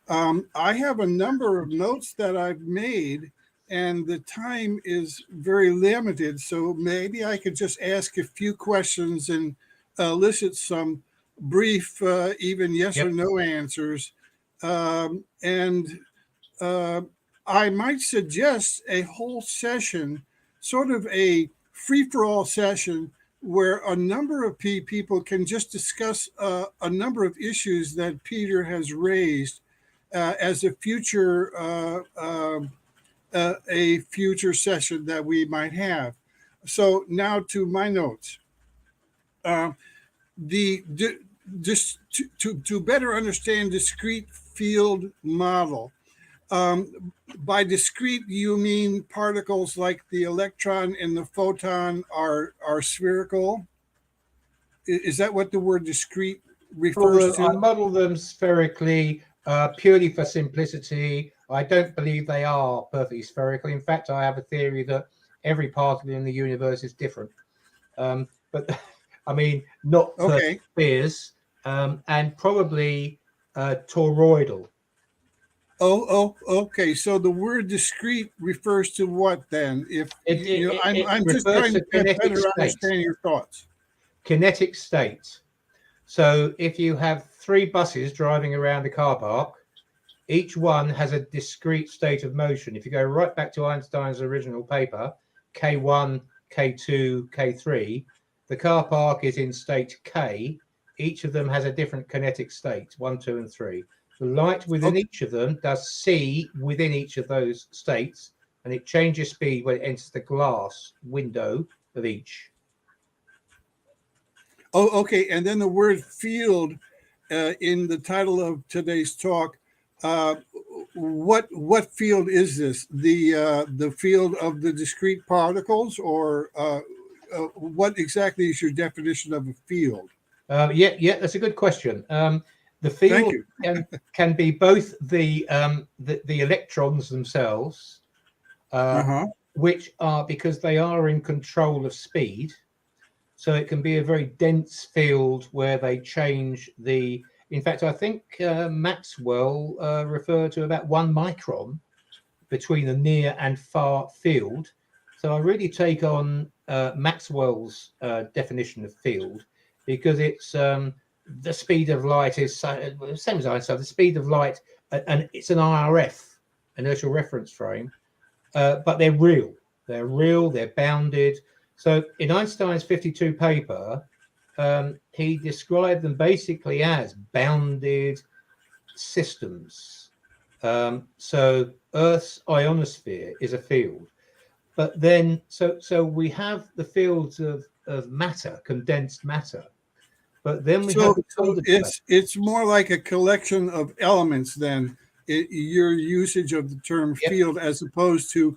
I have a number of notes that I've made, and the time is very limited. So maybe I could just ask a few questions and elicit some brief, even yes or no answers. I might suggest a whole session, sort of a free-for-all session, where a number of people can just discuss a number of issues that Peter has raised as a future session that we might have. So now to my notes. Just to better understand discrete field model. By discrete, you mean particles like the electron and the photon are spherical? Is that what the word discrete refers to? I model them spherically purely for simplicity. I don't believe they are perfectly spherical. In fact, I have a theory that every particle in the universe is different. But I mean, not spheres, and probably toroidal. Okay. So the word discrete refers to what then? I'm just trying to better understand your thoughts. Kinetic state. So if you have 3 buses driving around the car park, each one has a discrete state of motion. If you go right back to Einstein's original paper, K1, K2, K3, the car park is in state K. Each of them has a different kinetic state, 1, 2, and 3. The light within each of them does C within each of those states, and it changes speed when it enters the glass window of each. Okay. And then the word field in the title of today's talk. What field is this? The field of the discrete particles, or what exactly is your definition of a field? Yeah, that's a good question. The field can be both the electrons themselves, which are, because they are in control of speed, so it can be a very dense field where they change the. In fact, I think Maxwell referred to about 1 micron between a near and far field. So I really take on Maxwell's definition of field, because it's the speed of light is same as Einstein. The speed of light, and it's an IRF, inertial reference frame, but they're real. They're bounded. So in Einstein's 52 paper, he described them basically as bounded systems. So Earth's ionosphere is a field, but then so we have the fields of matter, condensed matter. But then we have it's more like a collection of elements than your usage of the term field, as opposed to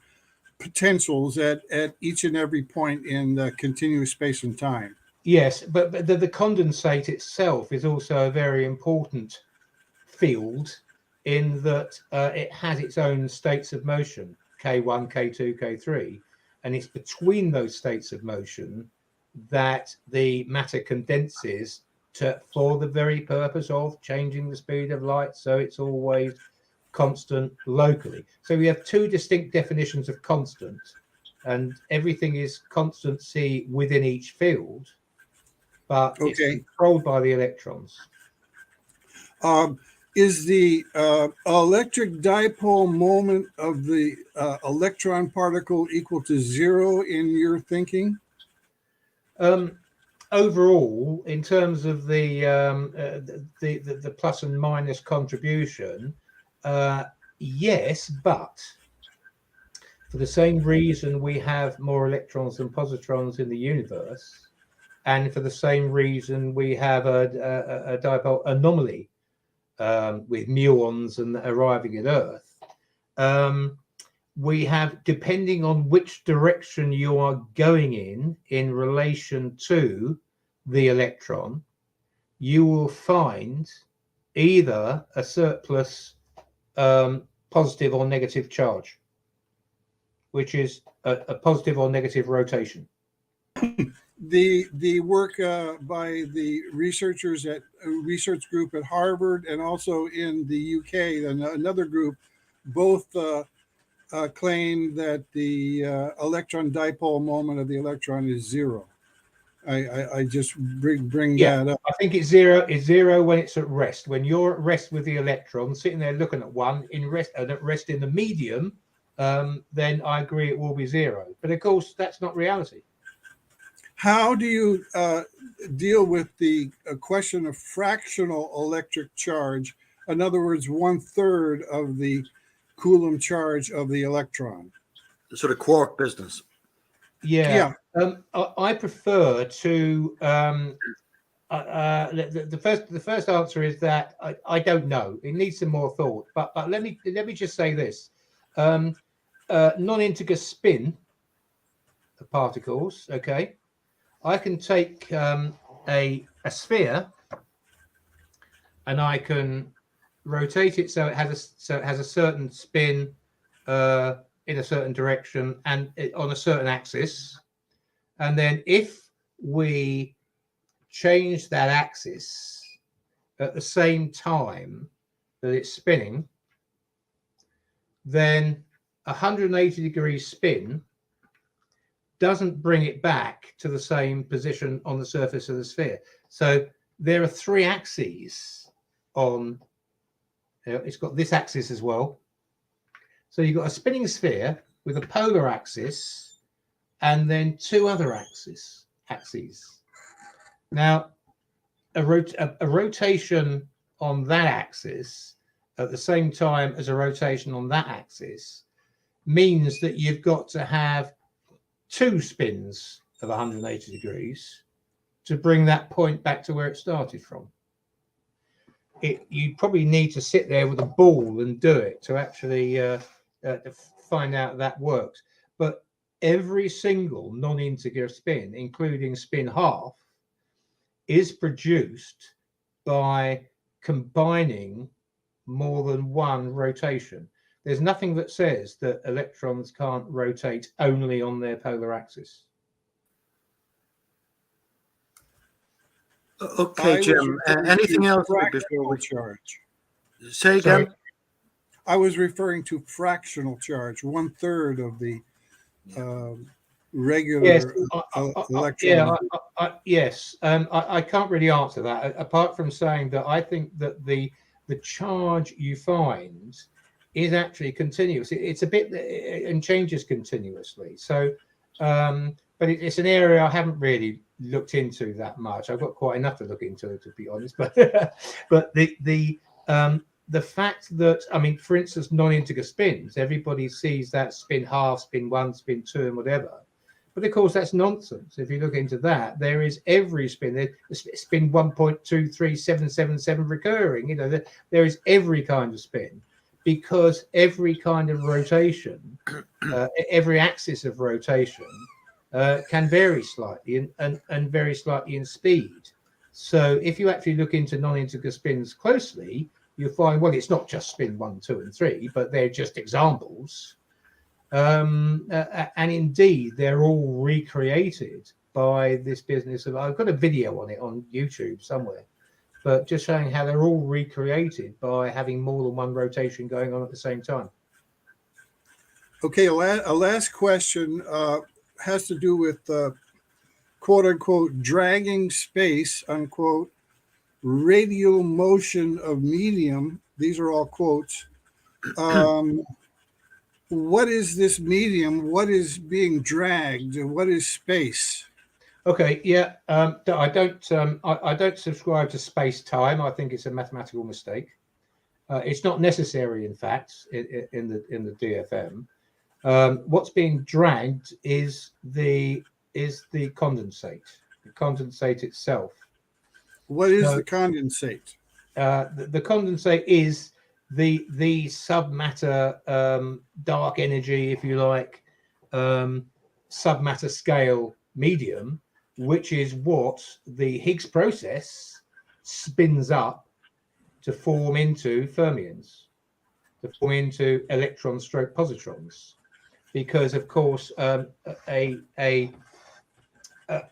potentials at each and every point in the continuous space and time. Yes, but the condensate itself is also a very important field, in that it has its own states of motion, K1, K2, K3, and it's between those states of motion that the matter condenses for the very purpose of changing the speed of light, so it's always constant locally. So we have 2 distinct definitions of constant, and everything is constant C within each field, but it's controlled by the electrons. Is the electric dipole moment of the electron particle equal to zero in your thinking? Overall, in terms of the plus and minus contribution, yes, but for the same reason we have more electrons than positrons in the universe, and for the same reason we have a dipole anomaly with muons and arriving at Earth. We have, depending on which direction you are going in relation to the electron, you will find either a surplus positive or negative charge, which is a positive or negative rotation. The work by the researchers at a research group at Harvard and also in the UK, and another group, both claim that the electron dipole moment of the electron is zero. I just bring that up. I think it's zero. It's zero when it's at rest. When you're at rest with the electron, sitting there looking at one in rest, and at rest in the medium, then I agree it will be zero. But of course, that's not reality. How do you deal with the question of fractional electric charge? In other words, 1/3 of the Coulomb charge of the electron. The sort of quark business. Yeah. I prefer to. The first answer is that I don't know. It needs some more thought. But let me just say this: non-integer spin of particles. Okay, I can take a sphere and I can rotate it so it has a certain spin in a certain direction and on a certain axis, and then if we change that axis at the same time that it's spinning, then 180-degree spin doesn't bring it back to the same position on the surface of the sphere. So there are three axes on, it's got this axis as well. So you've got a spinning sphere with a polar axis and then two other axes. Now, a rotation on that axis at the same time as a rotation on that axis means that you've got to have two spins of 180 degrees to bring that point back to where it started from. You probably need to sit there with a ball and do it to actually find out that works. But every single non-integer spin, including spin half, is produced by combining more than one rotation. There's nothing that says that electrons can't rotate only on their polar axis. Okay, Jim. Anything else before we charge? Say again. Sorry. I was referring to fractional charge, 1/3 of the regular electron. Yes. I can't really answer that, apart from saying that I think that the charge you find is actually continuous. It's a bit and changes continuously. So, but it's an area I haven't really looked into that much. I've got quite enough to look into, to be honest. But but the fact that, I mean, for instance, non-integer spins, everybody sees that spin half, spin one, spin two, and whatever. But of course, that's nonsense. If you look into that, there is every spin. There's spin 1.23777 recurring. You know, there is every kind of spin, because every kind of rotation, every axis of rotation can vary slightly and vary slightly in speed. So if you actually look into non-integer spins closely, you'll find, well, it's not just spin 1, 2, and 3, but they're just examples. And indeed, they're all recreated by this business of, I've got a video on it on YouTube somewhere, but just showing how they're all recreated by having more than one rotation going on at the same time. Okay, a last question has to do with quote unquote dragging space unquote radial motion of medium. These are all quotes. What is this medium? What is being dragged? What is space? Okay, yeah. I don't subscribe to space-time. I think it's a mathematical mistake. It's not necessary, in fact, in the DFM. What's being dragged is the condensate, the condensate itself. What is the condensate? The condensate is the submatter, dark energy, if you like, submatter scale medium, which is what the Higgs process spins up to form into fermions, to form into electrons stroke positrons. Because of course, a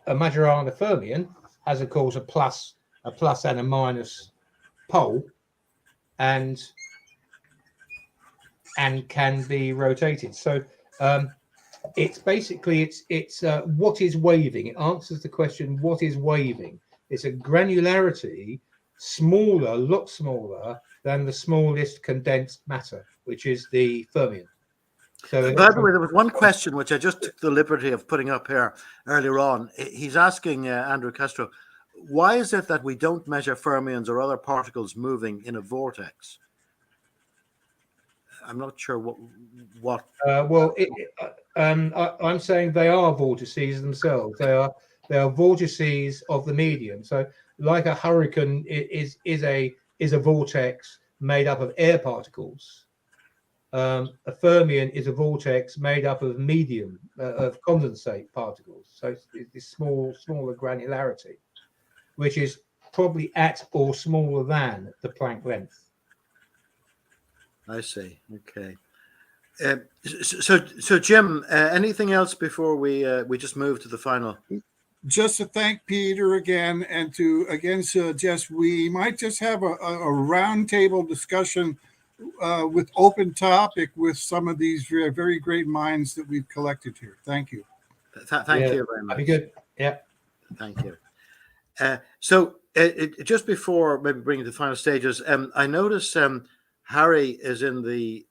Majorana fermion has, of course, a plus and a minus pole, and can be rotated. So it's basically it's what is waving. It answers the question, what is waving? It's a granularity smaller, a lot smaller than the smallest condensed matter, which is the fermion. So, by the way, there was one question which I just took the liberty of putting up here earlier on. He's asking Andrew Castro, why is it that we don't measure fermions or other particles moving in a vortex? I'm not sure what. I'm saying they are vortices themselves. They are vortices of the medium. So, like a hurricane is a vortex made up of air particles. A fermion is a vortex made up of medium of condensate particles. So it's this smaller granularity, which is probably at or smaller than the Planck length. I see. Okay. So Jim, anything else before we just move to the final? Just to thank Peter again, and to again suggest we might just have a roundtable discussion with open topic with some of these very great minds that we've collected here. Thank you. Thank you very much. That'd be good. Yeah. Thank you. So just before maybe bringing to the final stages, I notice Harry is in the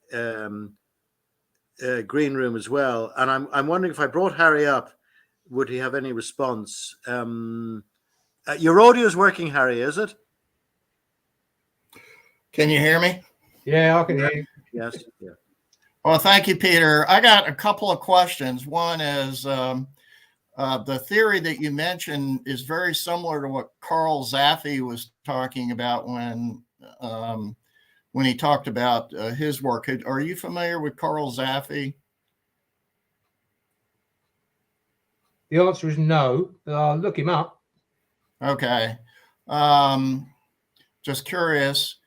green room as well, and I'm wondering if I brought Harry up, would he have any response? Your audio is working, Harry, is it? Can you hear me? Yeah, I can hear you. Yes. Yeah. Well, thank you, Peter. I got a couple of questions. One is the theory that you mentioned is very similar to what Carl Zaffe was talking about when he talked about his work. Are you familiar with Carl Zaffe? The answer is no. Look him up. Okay. Just curious.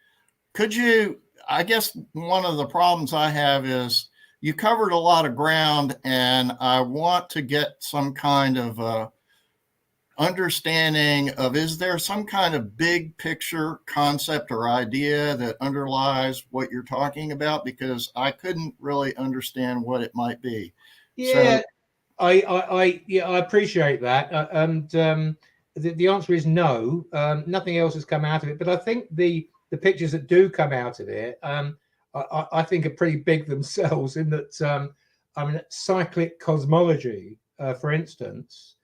Could you, I guess one of the problems I have is you covered a lot of ground, and I want to get some kind of understanding of, is there some kind of big picture concept or idea that underlies what you're talking about? Because I couldn't really understand what it might be. Yeah. So, I appreciate that, and the answer is no. Nothing else has come out of it, but I think the pictures that do come out of it, I think are pretty big themselves. In that, cyclic cosmology, for instance,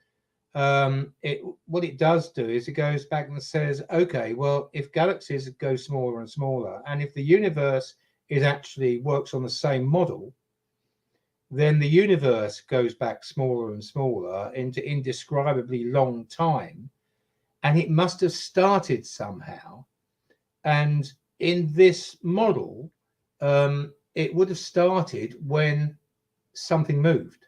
what it does do is it goes back and says, okay, well, if galaxies go smaller and smaller, and if the universe works on the same model, then the universe goes back smaller and smaller into indescribably long time, and it must have started somehow. And in this model, it would have started when something moved.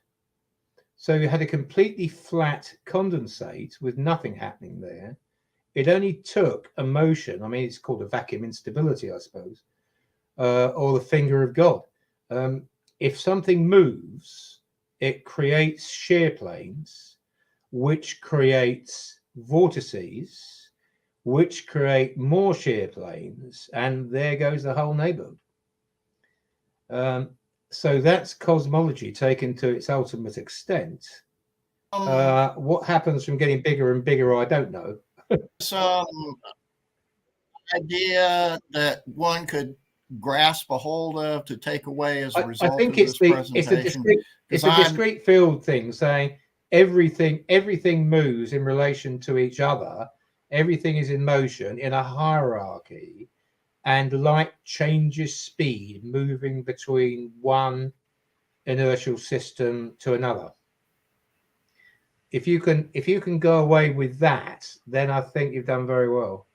So you had a completely flat condensate with nothing happening there. It only took a motion. I mean, it's called a vacuum instability, I suppose, or the finger of God. If something moves, it creates shear planes, which creates vortices, which create more shear planes, and there goes the whole neighborhood. So that's cosmology taken to its ultimate extent. What happens from getting bigger and bigger, I don't know. idea that one could grasp a hold of to take away as a result I think of this presentation? It's a discrete field thing, saying everything moves in relation to each other. Everything is in motion in a hierarchy, and light changes speed, moving between one inertial system to another. If you can go away with that, then I think you've done very well.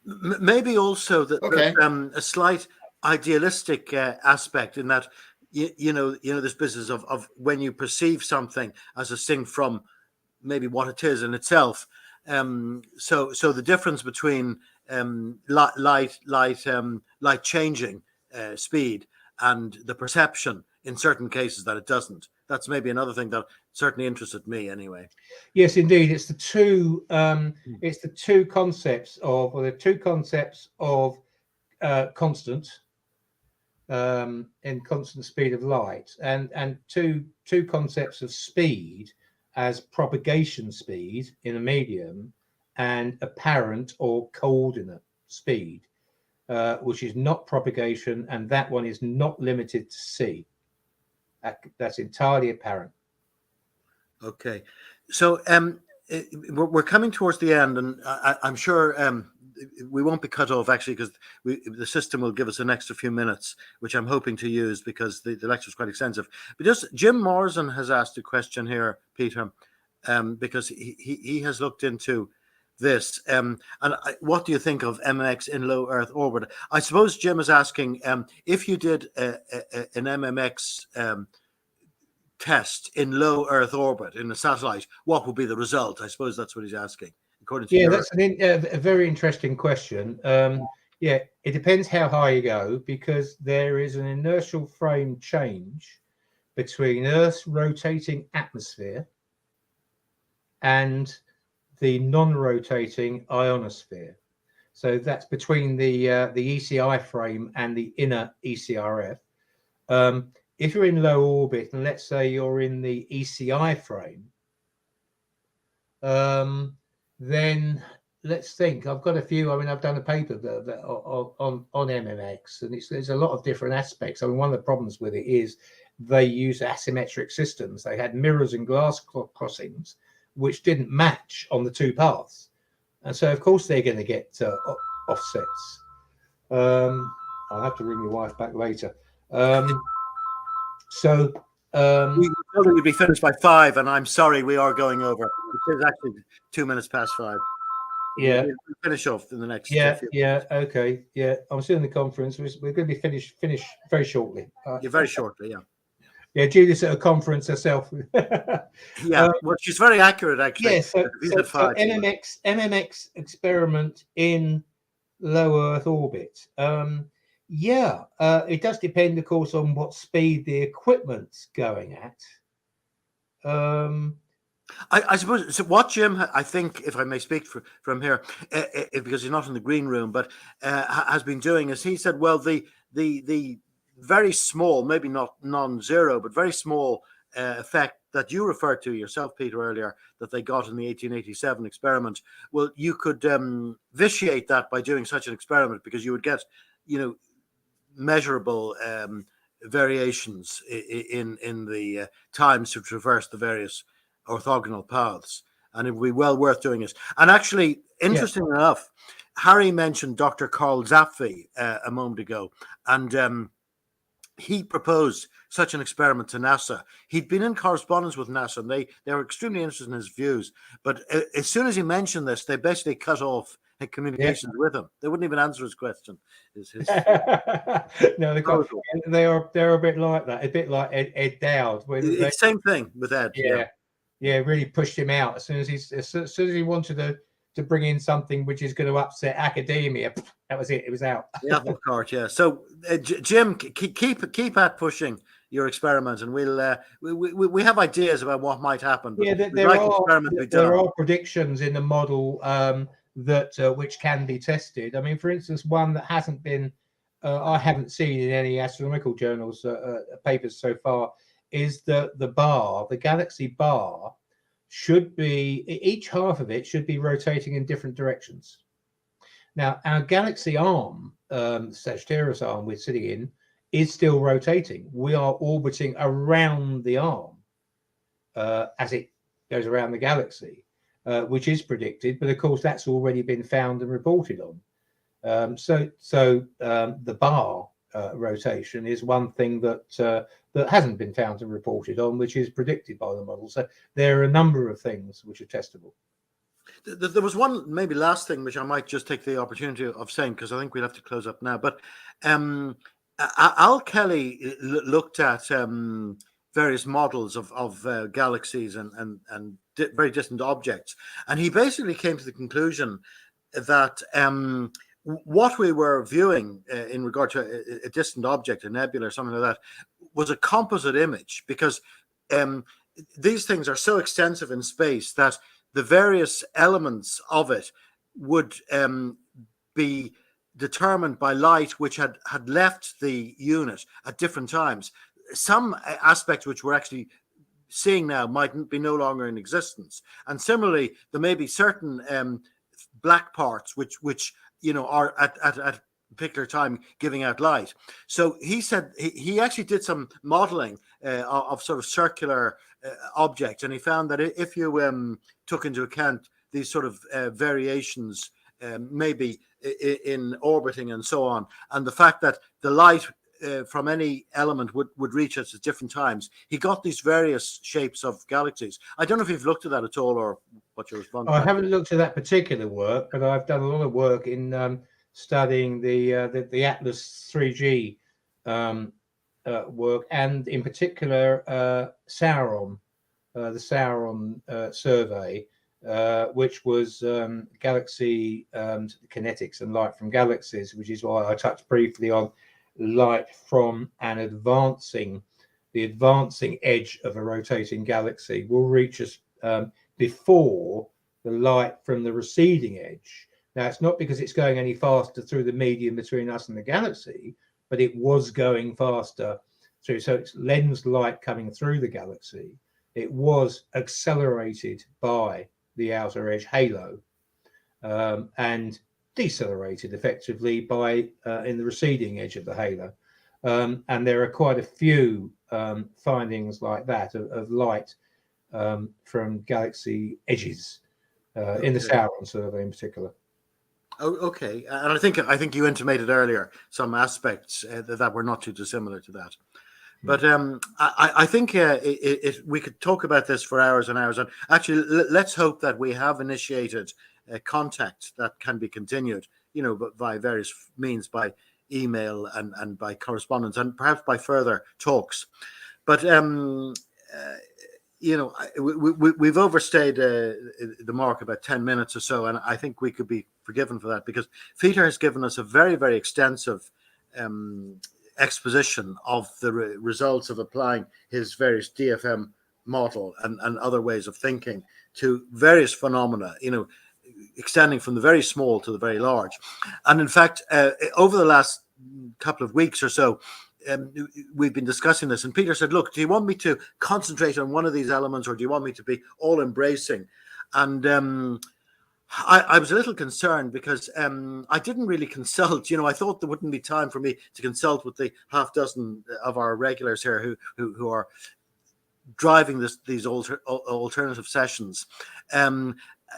Maybe also that Okay. a slight idealistic aspect in that you know this business of when you perceive something as distinct from maybe what it is in itself. So the difference between light changing speed and the perception in certain cases that it doesn't. That's maybe another thing that certainly interested me anyway. Yes, indeed. It's the two concepts of, or the two concepts of constant in constant speed of light, and two concepts of speed as propagation speed in a medium and apparent or coordinate speed, which is not propagation, and that one is not limited to c. That's entirely apparent. Okay, so we're coming towards the end, and I'm sure we won't be cut off actually, because the system will give us an extra few minutes, which I'm hoping to use because the lecture is quite extensive. But just Jim Morrison has asked a question here, Peter, because he has looked into this. And what do you think of MMX in low Earth orbit? I suppose Jim is asking if you did an MMX test in low Earth orbit in a satellite, what would be the result? I suppose that's what he's asking. According to that's a very interesting question. Yeah, it depends how high you go, because there is an inertial frame change between Earth's rotating atmosphere and the non-rotating ionosphere. So that's between the ECI frame and the inner ECRF. If you're in low orbit, and let's say you're in the ECI frame, then let's think. I've got a few. I mean, I've done a paper on MMX, and there's a lot of different aspects. I mean, one of the problems with it is they use asymmetric systems. They had mirrors and glass crossings, which didn't match on the two paths, and so of course they're going to get offsets. I'll have to ring your wife back later. So we told you we'd be finished by 5, and I'm sorry we are going over. It is actually 2 minutes past 5. Yeah, we'll finish off in the next. Okay. Yeah, I'm still in the conference. We're going to be finished very shortly. Very shortly. Yeah, Judith's at a conference herself. Well, she's very accurate actually. Yeah, so MMX experiment in low Earth orbit. It does depend, of course, on what speed the equipment's going at. I suppose so. What Jim, I think, if I may speak from here, because he's not in the green room, but has been doing is he said, well, the very small, maybe not non-zero, but very small effect that you referred to yourself, Peter, earlier, that they got in the 1887 experiment. Well, you could vitiate that by doing such an experiment, because you would get, measurable variations in the times to traverse the various orthogonal paths, and it would be well worth doing it. And actually, interesting enough, Harry mentioned Dr. Carl Zapfi a moment ago, and he proposed such an experiment to NASA. He'd been in correspondence with NASA, and they were extremely interested in his views. But as soon as he mentioned this, they basically cut off communications with him. They wouldn't even answer his question. No, they're a bit like that. A bit like Ed Dowd. Same thing with Ed. Yeah, really pushed him out as soon as he wanted to bring in something which is going to upset academia. That was it. It was out. The apple cart. Yeah. So Jim, keep at pushing your experiment, and we have ideas about what might happen. Yeah, there are predictions in the model that which can be tested. I mean, for instance, one that hasn't been I haven't seen in any astronomical journals papers so far is the galaxy bar should be, each half of it should be rotating in different directions. Now, our galaxy arm, Sagittarius arm we're sitting in, is still rotating. We are orbiting around the arm as it goes around the galaxy, which is predicted. But of course, that's already been found and reported on. So the bar rotation is one thing that hasn't been found and reported on, which is predicted by the model. So there are a number of things which are testable. There was one maybe last thing which I might just take the opportunity of saying, because I think we'll have to close up now. But Al Kelly looked at various models of galaxies and very distant objects, and he basically came to the conclusion that what we were viewing in regard to a distant object, a nebula or something like that, was a composite image, because these things are so extensive in space that the various elements of it would be determined by light which had left the unit at different times. Some aspects which we're actually seeing now might be no longer in existence, and similarly there may be certain black parts which are at a particular time giving out light. So he said he actually did some modeling of sort of circular objects, and he found that if you took into account these sort of variations, maybe in orbiting and so on, and the fact that the light from any element would reach us at different times, he got these various shapes of galaxies. I don't know if you've looked at that at all, or what your response. I haven't looked at that particular work, but I've done a lot of work in studying the Atlas 3G work, and in particular Sauron, the Sauron survey, which was galaxy kinetics and light from galaxies, which is why I touched briefly on light from the advancing edge of a rotating galaxy will reach us before the light from the receding edge. Now, it's not because it's going any faster through the medium between us and the galaxy, but it was going faster through. So it's lensed light coming through the galaxy. It was accelerated by the outer edge halo and decelerated effectively by in the receding edge of the halo. And there are quite a few findings like that of light from galaxy edges in the Sauron survey in particular. Oh, okay. And I think you intimated earlier some aspects that were not too dissimilar to that. But I think we could talk about this for hours and hours. And actually, let's hope that we have initiated contact that can be continued, but by various means, by email and by correspondence, and perhaps by further talks. But we've overstayed the mark about 10 minutes or so, and I think we could be forgiven for that, because Peter has given us a very, very extensive exposition of the results of applying his various DFM model and other ways of thinking to various phenomena, extending from the very small to the very large. And in fact, over the last couple of weeks or so, we've been discussing this, and Peter said, look, do you want me to concentrate on one of these elements, or do you want me to be all embracing? And I was a little concerned, because I didn't really consult. I thought there wouldn't be time for me to consult with the half dozen of our regulars here who are driving these alternative sessions.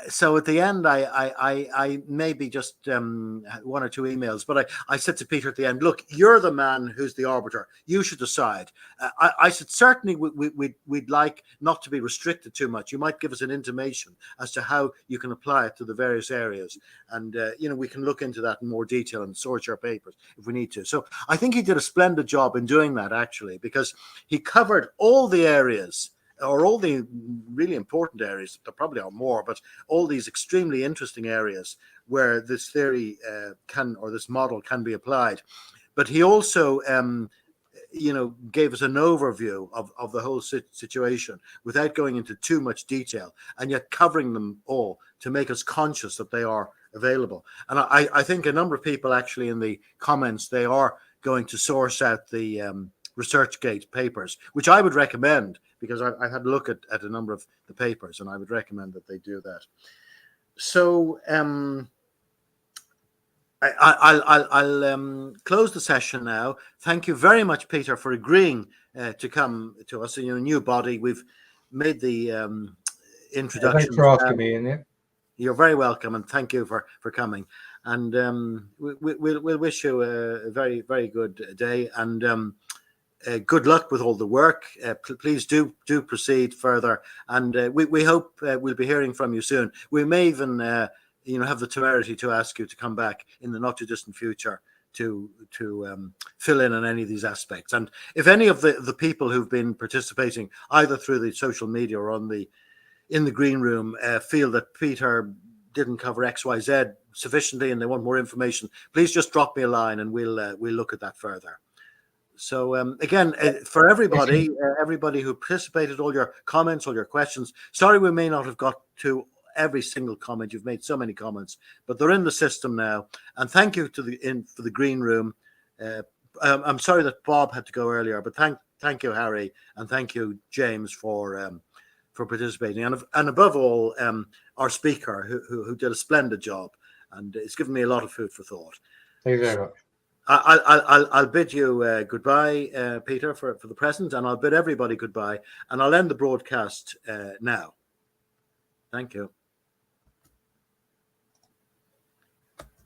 So at the end, I maybe just one or two emails, but I said to Peter at the end, look, you're the man who's the arbiter. You should decide. I said, certainly we'd like not to be restricted too much. You might give us an intimation as to how you can apply it to the various areas. And, we can look into that in more detail and sort your papers if we need to. So I think he did a splendid job in doing that, actually, because he covered all the areas, or all the really important areas. There probably are more, but all these extremely interesting areas where this theory this model can be applied. But he also, gave us an overview of the whole situation without going into too much detail, and yet covering them all to make us conscious that they are available. And I think a number of people actually in the comments, they are going to source out the ResearchGate papers, which I would recommend, because I had a look at a number of the papers, and I would recommend that they do that. So I'll close the session now. Thank you very much, Peter, for agreeing to come to us in your new body. We've made the introduction. Thanks for asking me in there. You're very welcome, and thank you for coming. And we'll wish you a very, very good day, and good luck with all the work. Please do proceed further, and we hope we'll be hearing from you soon. We may even have the temerity to ask you to come back in the not too distant future to fill in on any of these aspects. And if any of the people who've been participating either through the social media or in the green room feel that Peter didn't cover XYZ sufficiently and they want more information, please just drop me a line and we'll look at that further. So again, for everybody who participated, all your comments, all your questions, sorry we may not have got to every single comment. You've made so many comments, but they're in the system now. And thank you for the green room. I'm sorry that Bob had to go earlier, but thank you, Harry, and thank you, James, for participating, and above all, our speaker who did a splendid job, and it's given me a lot of food for thought. Thank you very much. I'll bid you goodbye, Peter, for the present, and I'll bid everybody goodbye, and I'll end the broadcast now. Thank you.